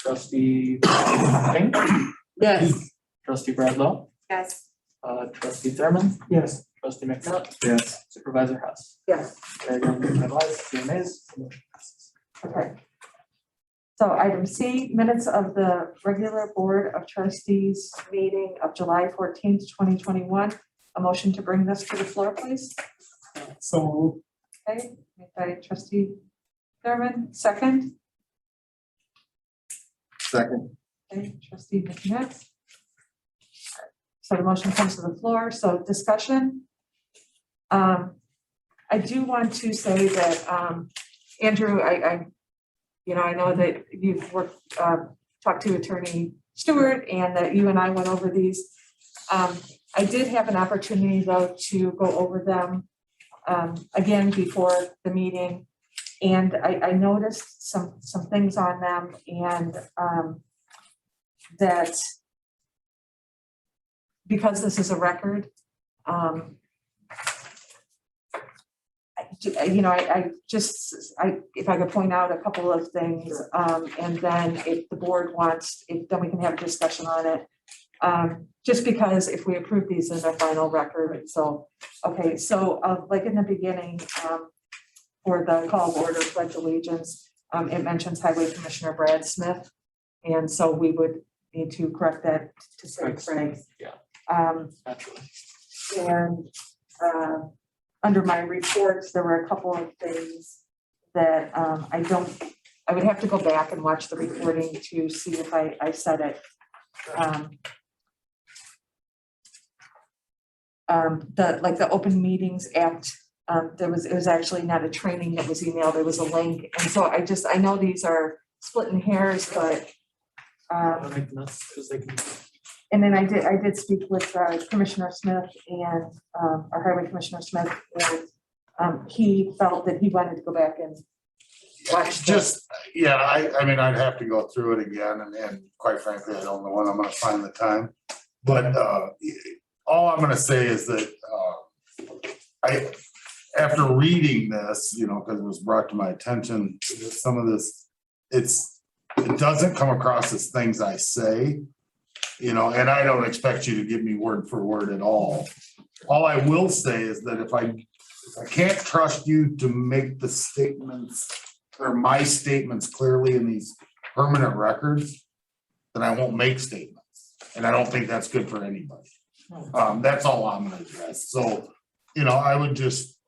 B: Trustee King,
D: Yes,
B: trustee Bradlow,
E: Yes.
B: trustee Thurman,
I: Yes,
B: trustee McNutt,
G: Yes.
B: supervisor Hess.
A: Yes.
B: Carried on with 5 ayes, 2 nays, motion passes.
A: Okay. So item C, minutes of the regular Board of Trustees meeting of July 14th, 2021. A motion to bring this to the floor, please.
I: so
A: Okay, made by trustee Thurman, second.
G: Second.
A: Okay, trustee McNutt. So the motion comes to the floor, so discussion. I do want to say that, Andrew, I know that you've worked, talked to Attorney Stewart and that you and I went over these. I did have an opportunity though to go over them again before the meeting. And I noticed some things on them and that because this is a record, if I could point out a couple of things, and then if the board wants, then we can have a discussion on it. Just because if we approve these in the final record, so, okay, so like in the beginning, for the call of order pledge allegiance, it mentions Highway Commissioner Brad Smith. And so we would need to correct that to say Craig.
B: Yeah. Naturally.
A: And under my reports, there were a couple of things that I would have to go back and watch the recording to see if I said it. The Open Meetings Act, it was actually not a training that was emailed, it was a link. And so I know these are splitting hairs, but
B: Because they can.
A: and then I did speak with Commissioner Smith and our Highway Commissioner Smith, and he felt that he wanted to go back and watch this.
C: I mean, I'd have to go through it again and quite frankly, I don't know when I'm gonna find the time. But all I'm gonna say is that after reading this, because it was brought to my attention, some of this, it doesn't come across as things I say. And I don't expect you to give me word for word at all. All I will say is that if I can't trust you to make the statements or my statements clearly in these permanent records, then I won't make statements. And I don't think that's good for anybody. That's all I'm gonna address. So, I would just,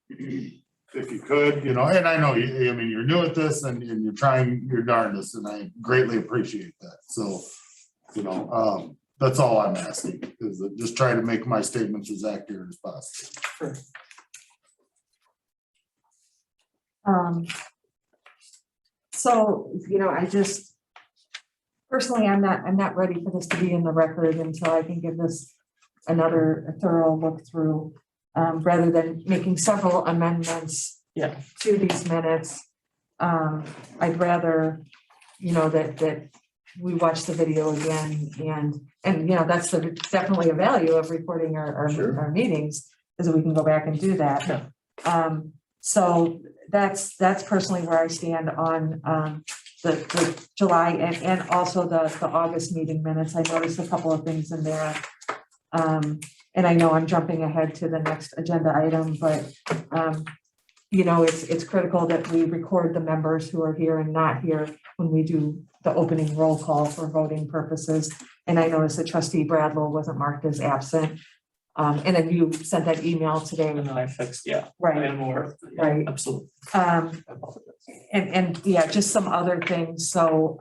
C: if you could, and I know you're new at this and you're trying your darndest and I greatly appreciate that. So, that's all I'm asking, is just try to make my statements as accurate as possible.
A: So, I just, personally, I'm not ready for this to be in the record until I can give this another thorough look through, rather than making several amendments to these minutes. I'd rather, that we watch the video again and that's definitely a value of recording our meetings, is that we can go back and do that. So that's personally where I stand on the July and also the August meeting minutes. I noticed a couple of things in there. And I know I'm jumping ahead to the next agenda item, but it's critical that we record the members who are here and not here when we do the opening roll call for voting purposes. And I noticed that trustee Bradlow wasn't marked as absent. And then you sent that email today.
B: And then I fixed, I
A: Right.
B: am aware of that,
A: Right.
B: absolutely. I apologize.
A: And just some other things. So,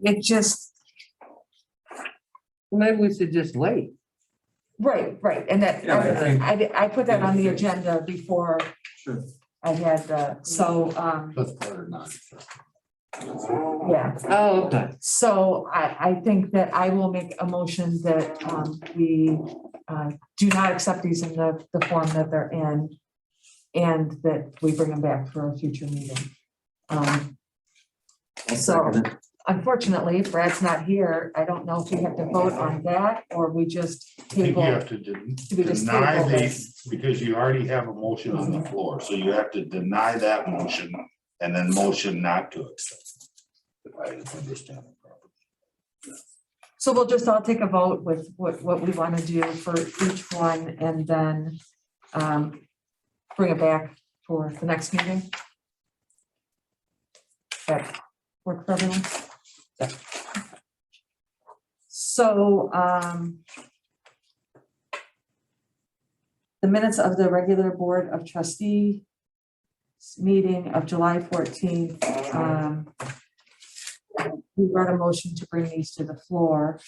A: it just,
D: maybe we should just wait.
A: right. And that,
G: Yeah, I think-
A: I put that on the agenda before.
G: Sure.
A: I had, so,
C: That's part of not.
A: yeah.
D: Oh, okay.
A: So I think that I will make a motion that we do not accept these in the form that they're in. And that we bring them back for a future meeting. So unfortunately, Brad's not here. I don't know if we have to vote on that or we just
C: I think you
A: table.
C: have to
A: we just
C: deny
A: table
C: the,
A: this?
C: because you already have a motion on the floor, so you have to deny that motion and then motion not to accept. If I understand it properly.
A: So we'll just all take a vote with what we want to do for each one and then bring it back for the next meeting. That work for everyone? Yeah. So the minutes of the regular Board of Trustees meeting of July 14th. We read a motion to bring these to the floor.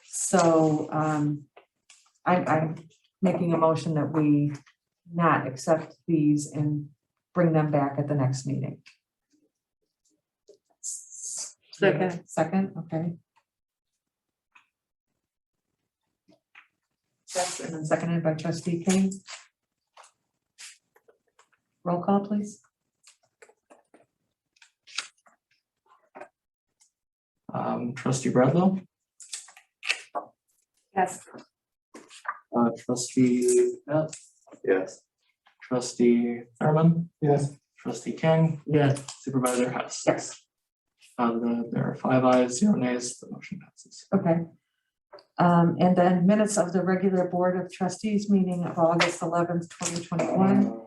A: So I'm making a motion that we not accept these and bring them back at the next meeting. Second, okay. Yes, and then seconded by Trustee King. Roll call, please.
B: Trustee Bradlow,
A: Yes.
B: trustee Beth,
G: Yes.
B: trustee Thurman,
I: Yes.
B: trustee King,
D: Yes.
B: supervisor Hess.
A: Yes.
B: There are 5 ayes, 0 nays, the motion passes.
A: Okay. And then minutes of the regular Board of Trustees meeting of August 11th, 2021.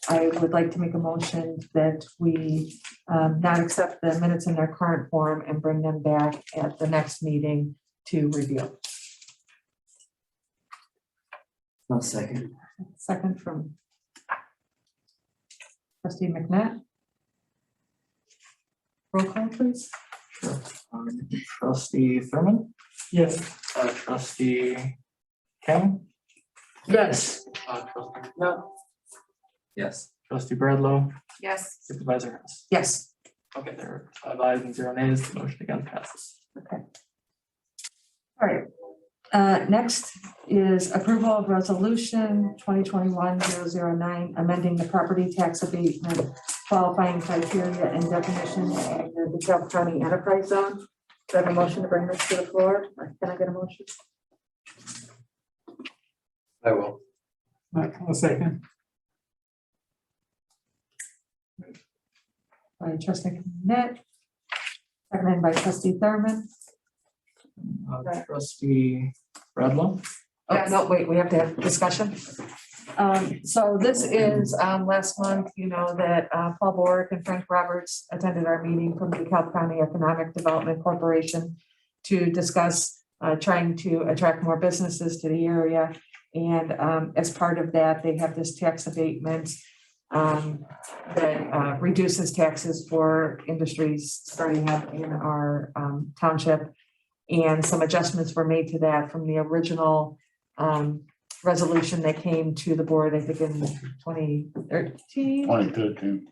A: I would like to make a motion that we not accept the minutes in their current form and bring them back at the next meeting to review.
D: One second.
A: Second from Trustee McNatt. Roll call, please.
B: Sure. Trustee Thurman,
I: Yes.
B: trustee King,
D: Yes.
B: trustee Beth,
G: Yes.
B: trustee Bradlow,
E: Yes.
B: supervisor Hess.
A: Yes.
B: Okay, there are 5 ayes and 0 nays, the motion again passes.
A: Okay. All right. Next is approval of resolution 2021-009, amending the property tax abatement qualifying criteria and definition in the DeKalb County Enterprise Zone. Do I have a motion to bring this to the floor? Or can I get a motion?
G: I will.
I: A second.
A: By Trustee Net, seconded by Trustee Thurman.
B: Trustee Bradlow,
A: Oh,
E: Yes.
A: no, wait, we have to have discussion. So this is, last month, you know, that Paul Borick and Frank Roberts attended our meeting from the DeKalb County Economic Development Corporation to discuss trying to attract more businesses to the area. And as part of that, they have this tax abatement that reduces taxes for industries starting up in our township. And some adjustments were made to that from the original resolution that came to the board, I think in 2013.
C: 2013.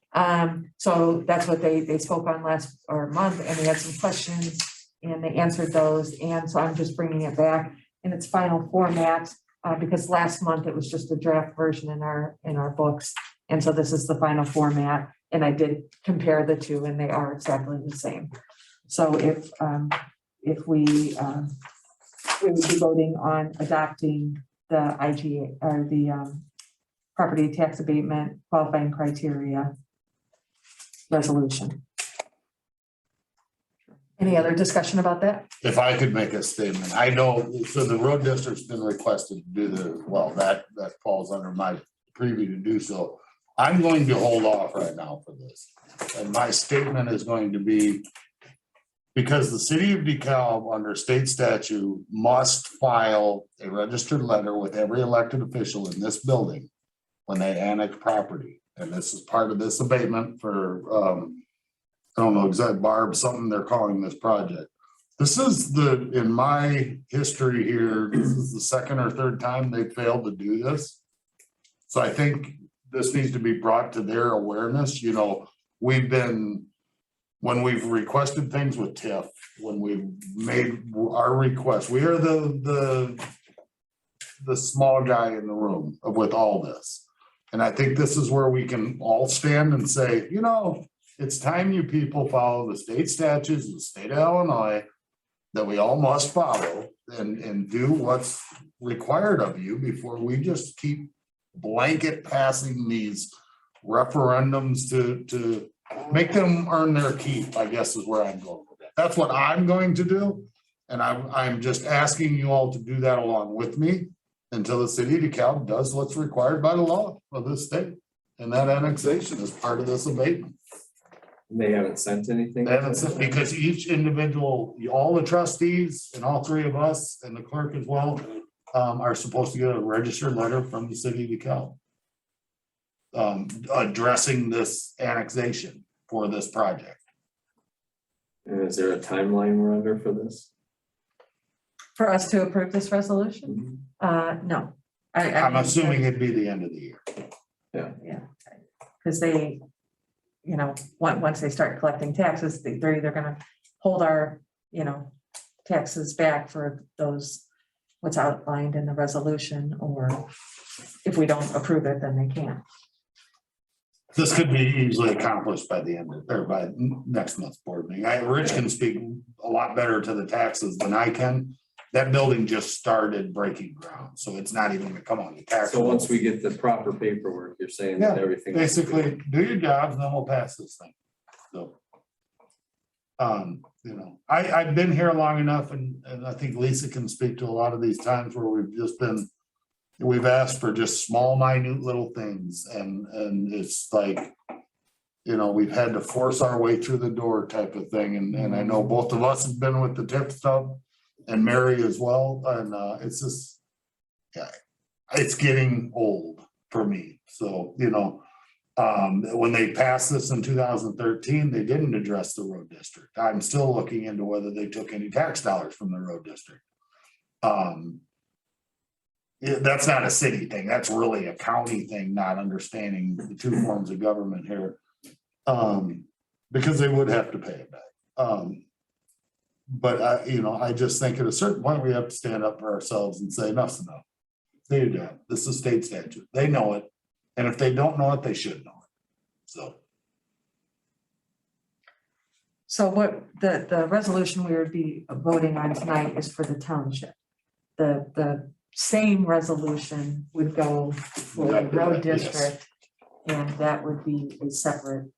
A: So that's what they spoke on last month, and they had some questions and they answered those. And so I'm just bringing it back in its final format because last month it was just a draft version in our books. And so this is the final format, and I did compare the two and they are exactly the same. So if we would be voting on adopting the IGA or the property tax abatement qualifying criteria resolution. Any other discussion about that?
C: If I could make a statement, I know, so the road district's been requested to do that falls under my preview to do so. I'm going to hold off right now for this. And my statement is going to be, because the city of DeKalb, under state statute, must file a registered letter with every elected official in this building when they annex property. And this is part of this abatement for, I don't know exactly, Barb, something they're calling this project. This is in my history here, this is the second or third time they failed to do this. So I think this needs to be brought to their awareness, you know, when we've requested things with TIF, when we've made our requests, we are the small guy in the room with all this. And I think this is where we can all stand and say, you know, it's time you people follow the state statutes of the state of Illinois that we all must follow and do what's required of you before we just keep blanket passing these referendums to make them earn their keep, I guess is where I'm going with that. That's what I'm going to do. And I'm just asking you all to do that along with me until the city of DeKalb does what's required by the law of this state. And that annexation is part of this abatement.
G: They haven't sent anything?
C: Because each individual, all the trustees and all three of us and the clerk as well, are supposed to get a registered letter from the city of DeKalb addressing this annexation for this project.
G: And is there a timeline we're under for this?
A: For us to approve this resolution? No.
C: I'm assuming it'd be the end of the year.
A: Yeah, because they, you know, once they start collecting taxes, they're either gonna hold our, you know, taxes back for those, what's outlined in the resolution, or if we don't approve it, then they can't.
C: This could be easily accomplished by the end of, or by next month's board meeting. Rich can speak a lot better to the taxes than I can. That building just started breaking ground, so it's not even gonna come on the tax.
G: So once we get the proper paperwork, you're saying that everything.
C: Basically, do your jobs and then we'll pass this thing. So. You know, I've been here long enough and I think Lisa can speak to a lot of these times where we've asked for just small, minute little things and it's like, you know, we've had to force our way through the door type of thing. And I know both of us have been with the TIF stuff and Mary as well. And it's just, yeah, it's getting old for me. So, you know, when they passed this in 2013, they didn't address the road district. I'm still looking into whether they took any tax dollars from the road district. That's not a city thing. That's really a county thing, not understanding the two forms of government here. Because they would have to pay it back. But you know, I just think at a certain point, we have to stand up for ourselves and say, enough's enough. They do. This is state statute. They know it. And if they don't know it, they should know it.
A: So what the resolution we would be voting on tonight is for the township. The same resolution would go for the road
C: Yes.
A: district, and that would be a separate.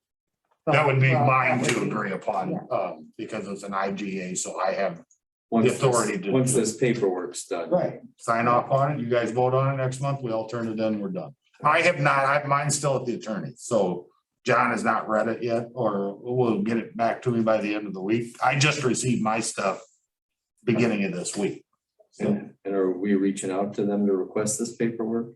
C: That would be
A: vote.
C: mine
A: That
C: to
A: would be-
C: agree upon,
A: yeah.
C: because it's an IGA, so I have
G: Once
C: authority to-
G: once this paperwork's done.
C: Right, sign off on it, you guys vote on it next month, we all turn it in, we're done. I have not, mine's still at the attorney, so John has not read it yet, or will get it back to me by the end of the week. I just received my stuff beginning of this week.
G: And are we reaching out to them to request this paperwork?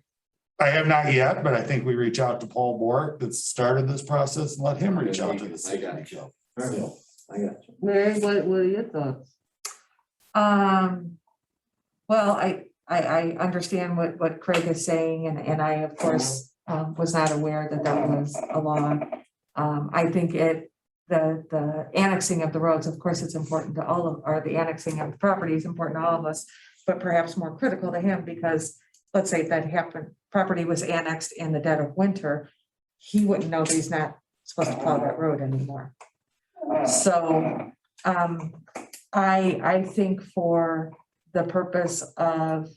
C: I have not yet, but I think we reach out to Paul Borick that started this process and let him reach out to the city.
G: I got you.
C: So,
G: I got you.
D: Mary, what are your thoughts?
A: Well, I understand what Craig is saying, and I, of course, was not aware that was a law. I think the annexing of the roads, of course, it's important to all of, or the annexing of the property is important to all of us, but perhaps more critical to him because let's say that happened, property was annexed in the dead of winter, he wouldn't know that he's not supposed to plow that road anymore. So I think for the purpose of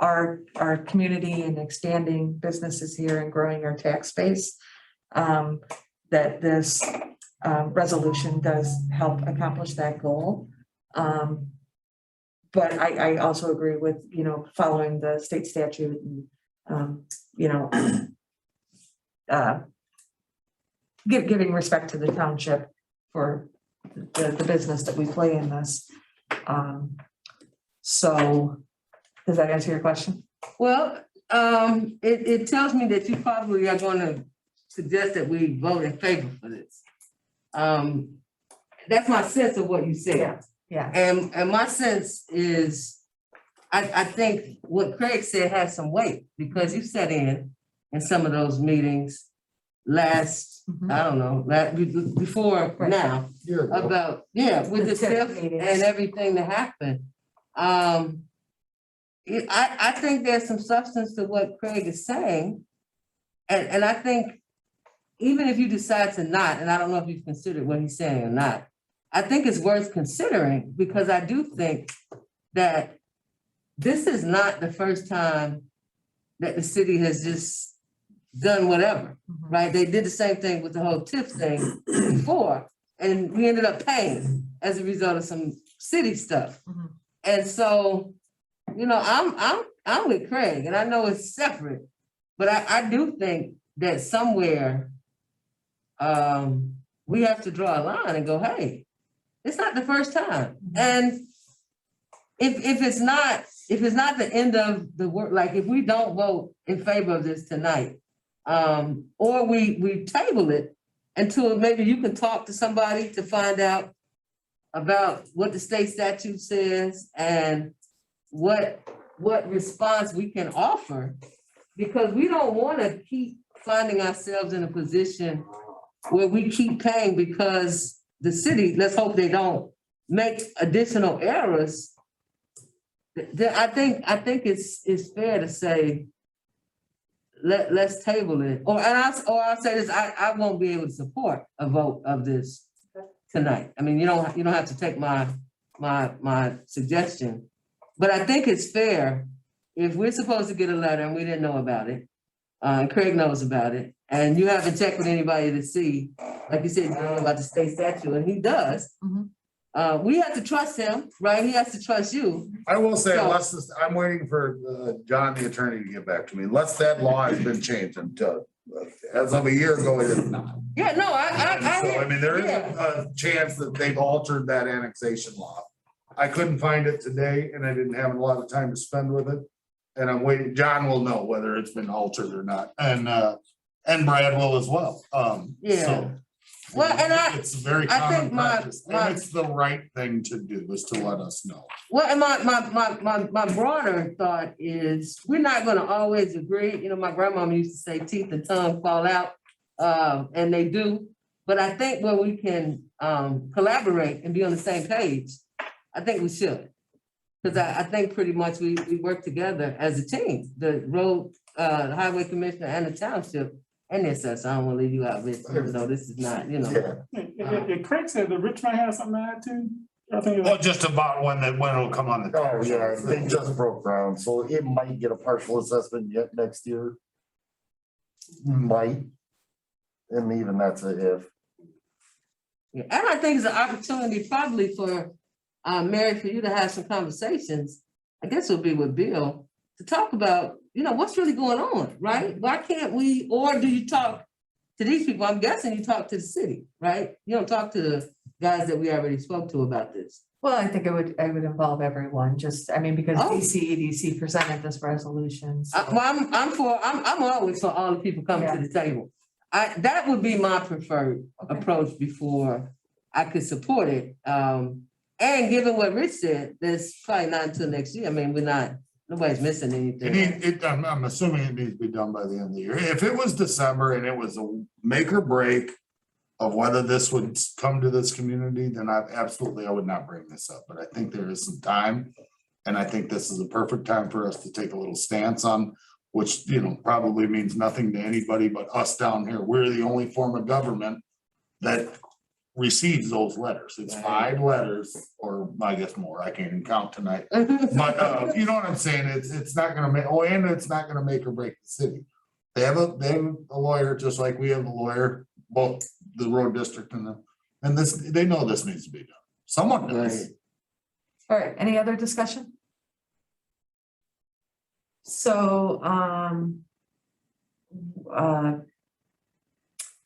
A: our community and expanding businesses here and growing our tax base, that this resolution does help accomplish that goal. But I also agree with, you know, following the state statute and, you know, giving respect to the township for the business that we play in this. So does that answer your question?
D: Well, it tells me that you probably are gonna suggest that we vote in favor for this. That's my sense of what you said.
A: Yeah.
D: And my sense is, I think what Craig said has some weight, because you sat in some of those meetings last, I don't know, before
A: Right.
D: now, about, yeah, with the
A: The TIF
D: TIF
A: meetings.
D: and everything that happened. I think there's some substance to what Craig is saying. And I think even if you decide to not, and I don't know if you've considered what he's saying or not, I think it's worth considering, because I do think that this is not the first time that the city has just done whatever, right? They did the same thing with the whole TIF thing before, and we ended up paying as a result of some city stuff.
A: Mhm.
D: And so, you know, I'm with Craig, and I know it's separate, but I do think that somewhere we have to draw a line and go, hey, it's not the first time. And if it's not the end of the work, like if we don't vote in favor of this tonight, or we table it until maybe you can talk to somebody to find out about what the state statute says and what response we can offer, because we don't want to keep finding ourselves in a position where we keep paying because the city, let's hope they don't make additional errors. I think it's fair to say, let's table it. I'll say this, I won't be able to support a vote of this tonight. I mean, you don't have to take my suggestion, but I think it's fair if we're supposed to get a letter and we didn't know about it, and Craig knows about it, and you haven't checked with anybody to see, like you said, you don't know about the state statute, and he does. We have to trust him, right? He has to trust you.
C: I will say,
D: So-
C: unless I'm waiting for John, the attorney, to get back to me, unless that law has been changed until, as of a year ago, it is not.
D: Yeah, no,
C: So, I mean, there is
D: yeah.
C: a chance that they've altered that annexation law. I couldn't find it today, and I didn't have a lot of time to spend with it. And I'm waiting, John will know whether it's been altered or not, and Brad will as well.
D: Yeah.
C: So,
D: Well, and
C: it's very
D: I
C: common
D: think my-
C: practice, and it's the right thing to do, is to let us know.
D: Well, and my broader thought is, we're not gonna always agree. You know, my grandmama used to say teeth and tongue fall out, and they do. But I think where we can collaborate and be on the same page, I think we should. Because I think pretty much we work together as a team, the road, the highway commissioner and the township and the assessor. I don't wanna leave you out of it, even though this is not, you know.
I: If Craig said that Rich might have something to add to, I think.
C: Well, just about when it'll come on the.
J: Oh, yeah, they just broke ground, so it might get a partial assessment yet next year. Might. And even that's a if.
D: Yeah, and I think it's an opportunity probably for Mary, for you to have some conversations, I guess it'll be with Bill, to talk about, you know, what's really going on, right? Why can't we, or do you talk to these people? I'm guessing you talk to the city, right? You don't talk to the guys that we already spoke to about this.
A: Well, I think it would involve everyone, just, I mean, because
D: Oh.
A: DCEDC presented this resolution. so-
D: I'm always for all the people coming to the table. That would be my preferred
A: Okay.
D: approach before I could support it. And given what Rich said, there's probably not until next year. I mean, nobody's missing anything.
C: I'm assuming it needs to be done by the end of the year. If it was December and it was a make or break of whether this would come to this community, then I would not bring this up, but I think there is some time. And I think this is a perfect time for us to take a little stance on, which, you know, probably means nothing to anybody but us down here. We're the only form of government that receives those letters. It's 5 letters, or I guess more, I can't even count tonight. But you know what I'm saying? It's not gonna make, and it's not gonna make or break the city. They have a lawyer, just like we have a lawyer, both the road district and this, they know this needs to be done. Someone does.
A: All right, any other discussion? So,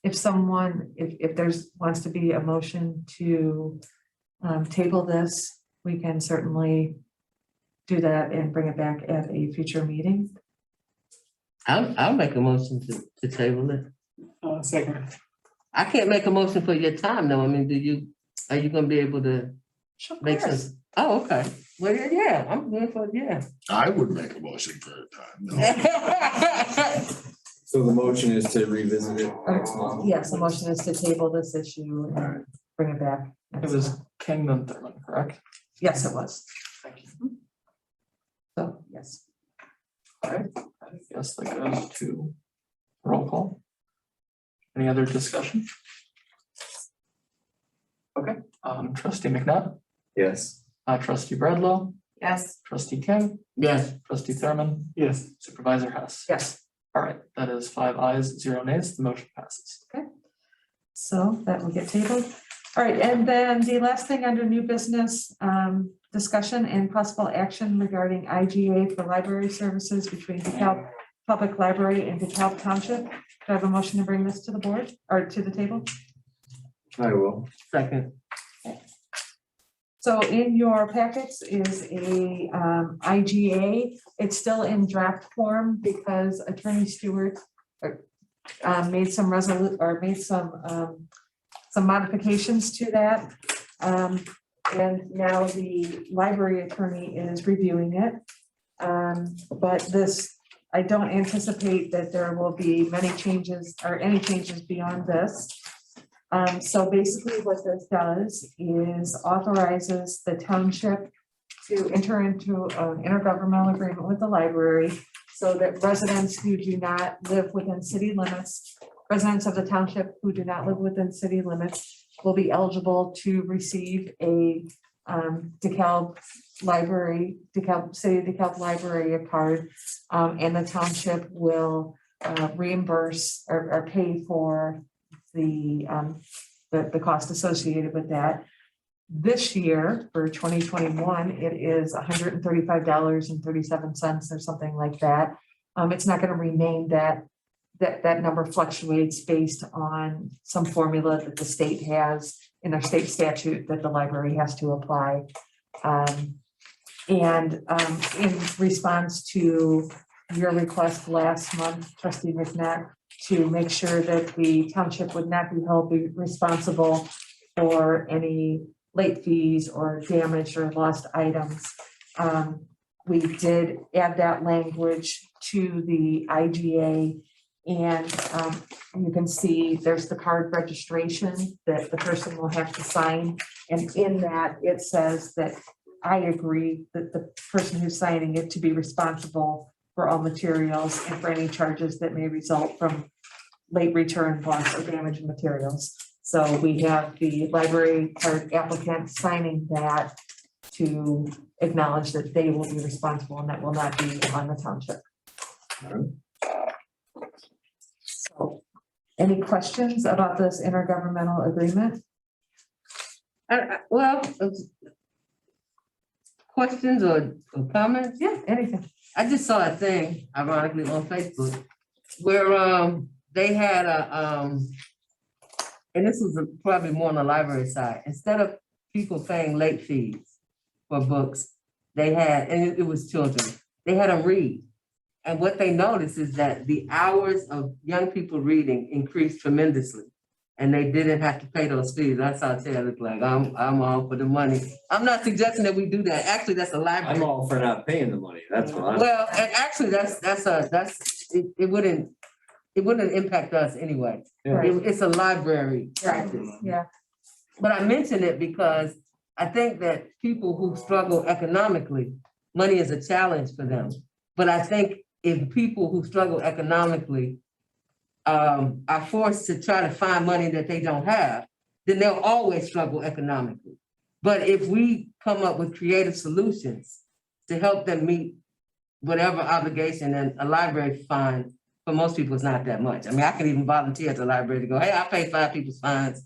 A: if there's, wants to be a motion to table this, we can certainly do that and bring it back at a future meeting.
D: I'll make a motion to table it.
I: Second.
D: I can't make a motion for your time though. I mean, are you gonna be able to
A: Sure, of
D: make
A: course.
D: sense? Oh, okay. Well, yeah, I'm good for, yeah.
C: I would make a motion for a time. No.
G: So the motion is to revisit it next month.
A: Yes, the motion is to table this issue and bring it back.
B: It was King and Thurman, correct?
A: Yes, it was.
B: Thank you.
A: So, yes.
B: All right, I guess that goes to roll call. Any other discussion? Okay, trustee McNutt,
G: Yes.
B: trustee Bradlow,
E: Yes.
B: trustee King,
D: Yes,
B: trustee Thurman,
I: Yes,
B: supervisor Hess.
A: Yes.
B: All right, that is 5 ayes, 0 nays, the motion passes.
A: So that will get tabled. All right, and then the last thing under new business, discussion and possible action regarding IGA for library services between DeKalb Public Library and DeKalb Township. Do I have a motion to bring this to the board or to the table?
G: I will.
D: second.
A: So in your packets is a IGA. It's still in draft form because Attorney Stewart made some modifications to that. And now the library attorney is reviewing it. But this, I don't anticipate that there will be many changes or any changes beyond this. So basically what this does is authorizes the township to enter into an intergovernmental agreement with the library so that residents who do not live within city limits, residents of the township who do not live within city limits will be eligible to receive a DeKalb library, City of DeKalb library a card, and the township will reimburse or pay for the cost associated with that. This year, for 2021, it is $135.37 or something like that. It's not going to remain that number fluctuates based on some formula that the state has in their state statute that the library has to apply. In response to your request last month, trustee McNutt, to make sure that the township would not be held responsible for any late fees or damaged or lost items. We did add that language to the IGA, and you can see there's the card registration that the person will have to sign. And in that, it says that I agree that the person who's signing it to be responsible for all materials and for any charges that may result from late return, loss, or damaged materials. So we have the library card applicant signing that to acknowledge that they will be responsible and that will not be on the township. So, any questions about this intergovernmental agreement?
D: Well, questions or comments?
A: Yeah, anything.
D: I just saw a thing, ironically, on Facebook, where they had and this was probably more on the library side, instead of people paying late fees for books, they had, and it was children, they had them read. And what they noticed is that the hours of young people reading increased tremendously. And they didn't have to pay those fees. That's how I look like. I'm all for the money. I'm not suggesting that we do that. Actually, that's a library.
G: I'm all for not paying the money. That's what I'm.
D: Well, and actually, it wouldn't impact us anyway.
G: Yeah.
D: It's a library practice.
A: Yeah.
D: But I mention it because I think that people who struggle economically, money is a challenge for them. But I think if people who struggle economically are forced to try to find money that they don't have, then they'll always struggle economically. But if we come up with creative solutions to help them meet whatever obligation, and a library fine for most people is not that much. I mean, I could even volunteer at the library to go, hey, I pay 5 people's fines,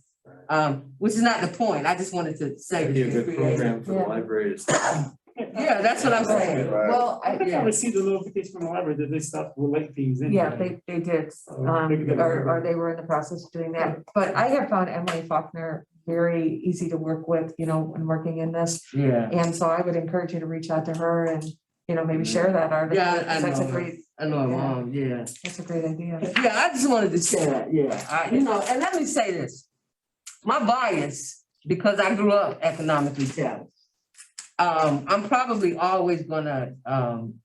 D: which is not the point. I just wanted to say.
G: It'd be a good program for the library to start.
D: Yeah, that's what I'm saying.
A: Well,
I: I think I received a notification from the library that they stopped with late fees.
A: yeah, they did, or they were in the process of doing that. But I have found Emily Faulkner very easy to work with, when working in this.
D: Yeah.
A: And so I would encourage you to reach out to her and, maybe share that article.
D: Yeah, I
A: That's a
D: know.
A: great,
D: I know, Mom, yeah.
A: that's a great idea.
D: Yeah, I just wanted to say that, yeah. And let me say this. My bias, because I grew up economically challenged, I'm probably always gonna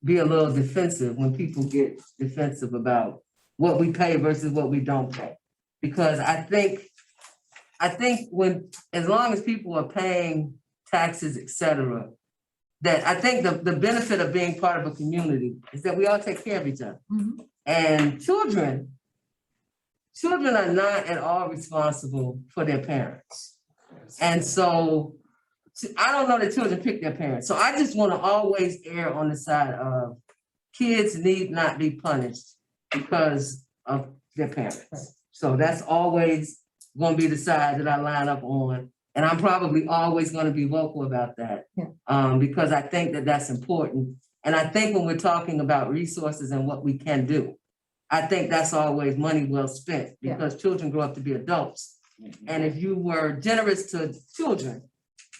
D: be a little defensive when people get defensive about what we pay versus what we don't pay. Because I think when, as long as people are paying taxes, et cetera, that I think the benefit of being part of a community is that we all take care of each other.
A: Mhm.
D: And children are not at all responsible for their parents. And so I don't know that children pick their parents. So I just want to always err on the side of kids need not be punished because of their parents. So that's always going to be the side that I line up on. And I'm probably always going to be vocal about that. Because I think that that's important. And I think when we're talking about resources and what we can do, I think that's always money well spent because children grow up to be adults. And if you were generous to children,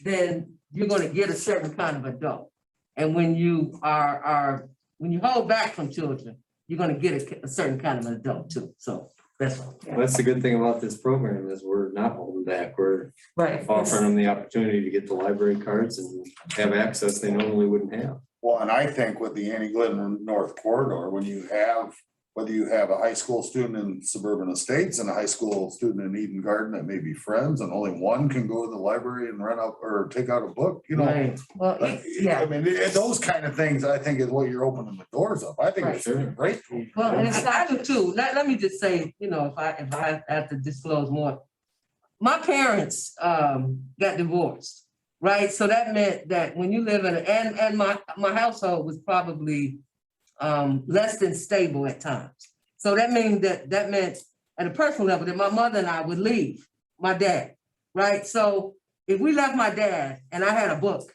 D: then you're going to get a certain kind of adult. And when you when you hold back from children, you're going to get a certain kind of an adult too. So that's all.
G: Well, that's the good thing about this program is we're not holding back. We're
A: Right.
G: offering them the opportunity to get the library cards and have access they normally wouldn't have.
C: Well, and I think with the Annie Glidden North Corridor, when you have, whether you have a high school student in Suburban Estates and a high school student in Eden Garden that may be friends, and only one can go to the library and rent out or take out a book, you know?
D: Right.
A: Well,
C: I mean, those kind of things, I think is what you're opening the doors up. I think it's a great. tool.
A: Well, and it's
D: I do too. Let me just say, you know, if I have to disclose more, my parents got divorced, right? So that meant that when you live in and my household was probably less than stable at times. So that meant at a personal level that my mother and I would leave my dad, right? So if we left my dad and I had a book,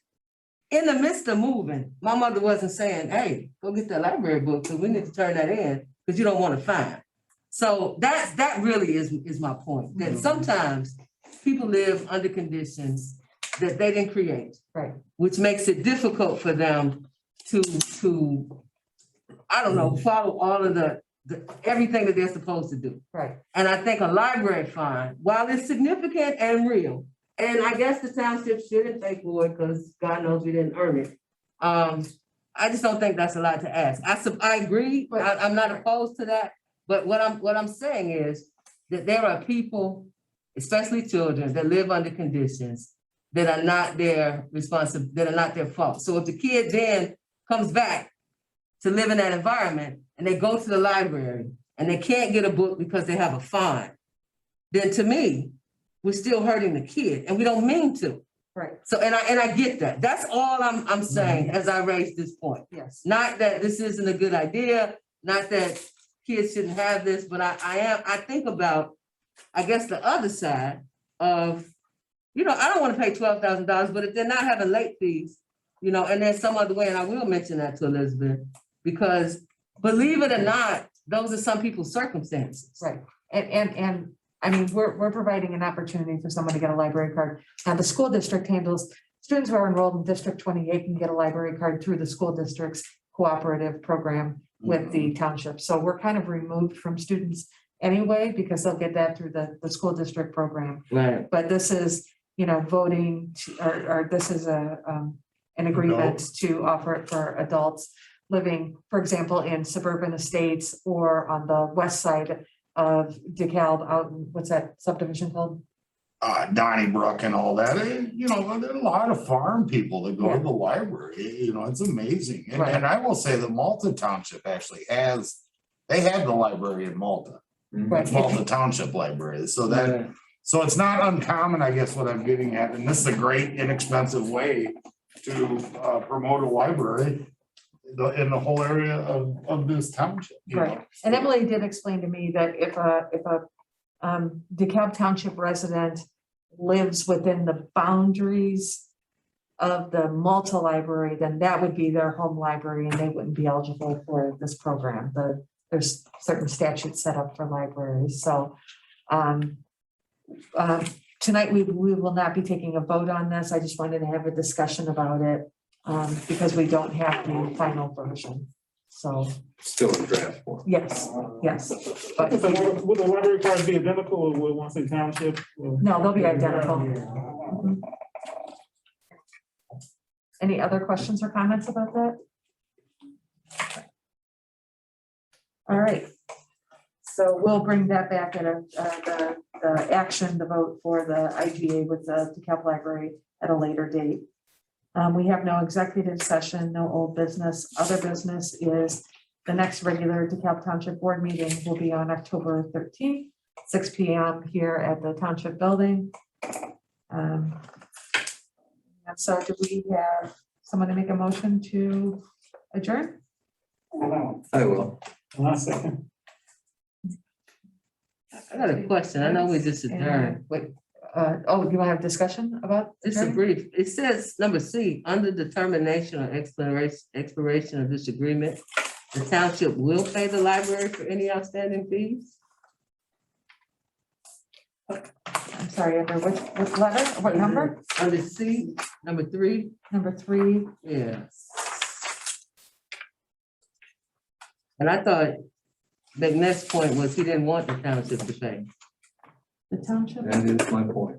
D: in the midst of moving, my mother wasn't saying, hey, go get that library book because we need to turn that in because you don't want to find. So that really is my point, that sometimes people live under conditions that they didn't create.
A: Right.
D: Which makes it difficult for them to I don't know, follow all of the everything that they're supposed to do.
A: Right.
D: And I think a library fine, while it's significant and real, and I guess the township shouldn't pay for it because God knows we didn't earn it. I just don't think that's a lot to ask. I agree, I'm not opposed to that, but what I'm saying is that there are people, especially children, that live under conditions that are not their that are not their fault. So if the kid then comes back to live in that environment and they go to the library and they can't get a book because they have a fine, then to me, we're still hurting the kid and we don't mean to.
A: Right.
D: So, and I get that. That's all I'm saying as I raise this point.
A: Yes.
D: Not that this isn't a good idea, not that kids shouldn't have this, but I think about, I guess, the other side of, you know, I don't want to pay $12,000, but if they're not having late fees, you know, and there's some other way, and I will mention that to Elizabeth, because believe it or not, those are some people's circumstances.
A: Right. And I mean, we're providing an opportunity for someone to get a library card. Now, the school district handles, students who are enrolled in District 28 can get a library card through the school district's cooperative program with the township. So we're kind of removed from students anyway, because they'll get that through the school district program.
D: Right.
A: But this is, you know, voting or this is an agreement to offer it for adults living, for example, in suburban estates or on the west side of DeKalb out in, what's that subdivision called?
C: Donnybrook and all that, you know, there are a lot of farm people that go to the library, you know, it's amazing. And I will say that Malta Township actually they had the library in Malta.
A: Right.
C: It's Malta Township Library, so it's not uncommon, I guess, what I'm getting at, and this is a great inexpensive way to promote a library in the whole area of this township. you know.
A: Right. And Emily did explain to me that if a DeKalb Township resident lives within the boundaries of the Malta Library, then that would be their home library and they wouldn't be eligible for this program. There's certain statutes set up for libraries. So tonight we will not be taking a vote on this. I just wanted to have a discussion about it because we don't have the final version. So
G: Still in draft form.
A: yes. But
I: So will the library cards be identical or will one say township?
A: no, they'll be identical. Any other questions or comments about that? All right. So we'll bring that back at the action, the vote for the IGA with the DeKalb Library at a later date. We have no executive session, no old business. Other business is the next regular DeKalb Township Board meeting will be on October 13th, 6 p.m. here at the Township Building. And so do we have someone to make a motion to adjourn?
G: I will.
I: Last second.
D: I got a question. I know we just adjourned.
A: Wait, oh, you want to have discussion about?
D: It's a
A: adjourning?
D: brief. It says number C, under determination or expiration of this agreement, the township will pay the library for any outstanding fees?
A: I'm sorry, under which letter, what number?
D: Under C, number 3,
A: Number 3.
D: yeah. And I thought the next point was he didn't want the township to pay.
A: The township
G: That is my point.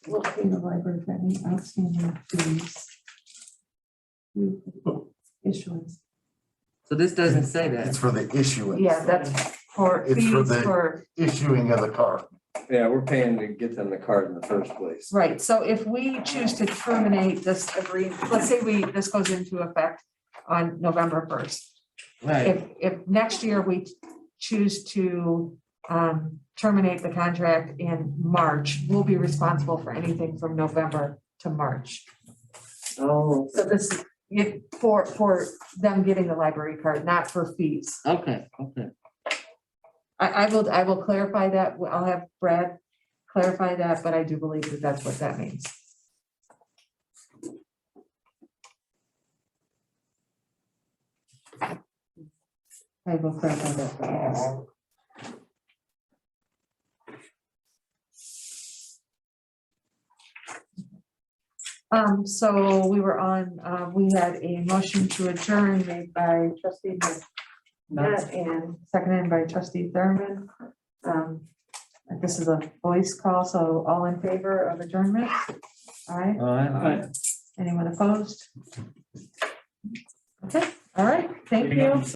A: will pay the library for any outstanding fees. Issuance.
D: So this doesn't say that.
J: It's for the issuance.
A: Yeah, that's for
J: It's for
A: fees
J: the-
A: for,
J: Issuing of the card.
G: Yeah, we're paying to get them the card in the first place.
A: right, so if we choose to terminate this agreement, let's say this goes into effect on November 1st.
D: Right,
A: If next year we choose to terminate the contract in March, we'll be responsible for anything from November to March.
D: oh,
A: So this, for them getting the library card, not for fees.
D: okay.
A: I will clarify that. I'll have Brad clarify that, but I do believe that that's what that means. I will clarify that for you. So we were on, we had a motion to adjourn made by trustee Net and seconded by trustee Thurman. This is a voice call, so all in favor of adjournment? All right,
D: All right.
A: anyone opposed? Okay, all right, thank you.